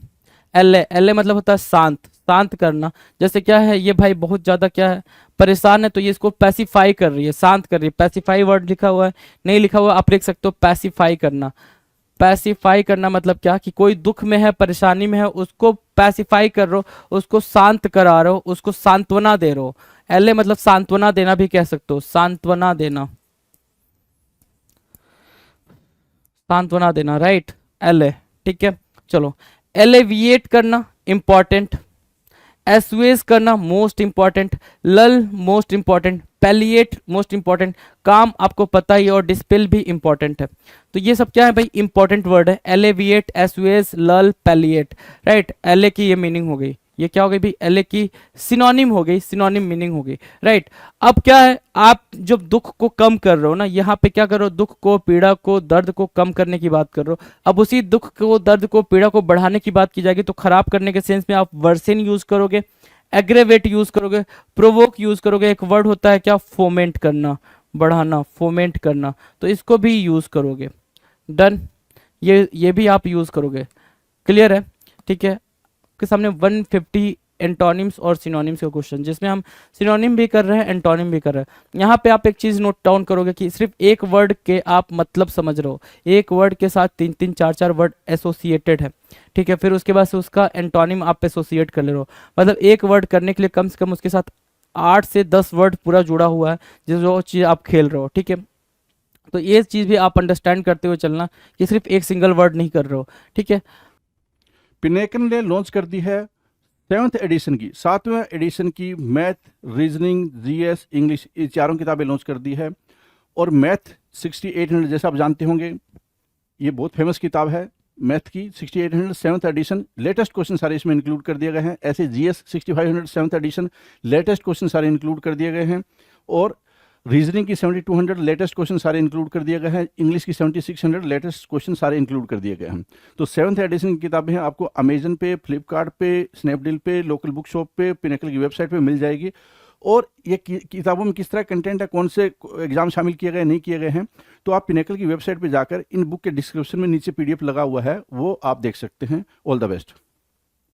B: एल मतलब होता है शांत, शांत करना। जैसे क्या है, ये भाई बहुत ज्यादा क्या है, परेशान है, तो ये इसको पैसिफाई कर रही है, शांत कर रही है। पैसिफाई वर्ड लिखा हुआ है, नहीं लिखा हुआ आप लिख सकते हो, पैसिफाई करना। पैसिफाई करना मतलब क्या, कि कोई दुख में है, परेशानी में है, उसको पैसिफाई कर रहे हो, उसको शांत करा रहे हो, उसको सांत्वना दे रहे हो। एल मतलब सांत्वना देना भी कह सकते हो, सांत्वना देना, सांत्वना देना, राइट, एल। ठीक है, चलो। एलिविएट करना इंपॉर्टेंट, एसुएज करना मोस्ट इंपॉर्टेंट, लल मोस्ट इंपॉर्टेंट, पैलिएट मोस्ट इंपॉर्टेंट, काम आपको पता ही, और डिस्पेल भी इंपॉर्टेंट है। तो ये सब क्या है भाई, इंपॉर्टेंट वर्ड है। एलिविएट, एसुएज, लल, पैलिएट, राइट। एल की ये मीनिंग हो गई, ये क्या हो गई भाई, एल की सिनोनिम हो गई, सिनोनिम मीनिंग हो गई, राइट। अब क्या है, आप जब दुख को कम कर रहे हो ना, यहाँ पे क्या कर रहे हो, दुख को, पीड़ा को, दर्द को कम करने की बात कर रहे हो। अब उसी दुख को, दर्द को, पीड़ा को बढ़ाने की बात की जाएगी, तो खराब करने के सेंस में आप वर्सेन यूज करोगे, एग्रेवेट यूज करोगे, प्रोवोक यूज करोगे। एक वर्ड होता है क्या, फोमेंट करना, बढ़ाना, फोमेंट करना, तो इसको भी यूज करोगे। डन, ये भी आप यूज करोगे। क्लियर है, ठीक है। के सामने 150 एंटोनिम्स और सिनोनिम्स का क्वेश्चन, जिसमें हम सिनोनिम भी कर रहे हैं, एंटोनिम भी कर रहे हैं। यहाँ पे आप एक चीज नोट डाउन करोगे कि सिर्फ एक वर्ड के आप मतलब समझ रहे हो, एक वर्ड के साथ 3-3, 4-4 वर्ड एसोसिएटेड है, ठीक है। फिर उसके बाद से उसका एंटोनिम आप एसोसिएट कर ले रहे हो, मतलब एक वर्ड करने के लिए कम से कम उसके साथ 8 से 10 वर्ड पूरा जुड़ा हुआ है, जो चीज़ आप खेल रहे हो, ठीक है। तो ये चीज़ भी आप अंडरस्टैंड करते हुए चलना कि सिर्फ एक सिंगल वर्ड नहीं कर रहे हो, ठीक है।
A: पिनेकल ने लॉन्च कर दी है 7th एडिशन की, 7वें एडिशन की मैथ, रीजनिंग, जीएस, इंग्लिश, ये चारों किताबें लॉन्च कर दी है। और मैथ 6800, जैसे आप जानते होंगे, ये बहुत फेमस किताब है मैथ की। 6800 7th एडिशन, लेटेस्ट क्वेश्चन सारे इसमें इंक्लूड कर दिए गए हैं। ऐसे GS 6500 7th edition, latest question सारे इंक्लूड कर दिए गए हैं। और रीजनिंग की 7200 लेटेस्ट क्वेश्चन सारे इंक्लूड कर दिए गए हैं। इंग्लिश की 7600 लेटेस्ट क्वेश्चन सारे इंक्लूड कर दिए गए हैं। तो 7th एडिशन की किताबें हैं, आपको अमेजन पे, फ्लिपकार्ट पे, स्नैपडील पे, लोकल बुक शॉप पे, पिनेकल की वेबसाइट पे मिल जाएगी। और ये किताबों में किस तरह कंटेंट है, कौन से एग्जाम शामिल किए गए, नहीं किए गए हैं, तो आप पिनेकल की वेबसाइट पे जाकर इन बुक के डिस्क्रिप्शन में नीचे पीडीएफ लगा हुआ है, वो आप देख सकते हैं। All the best.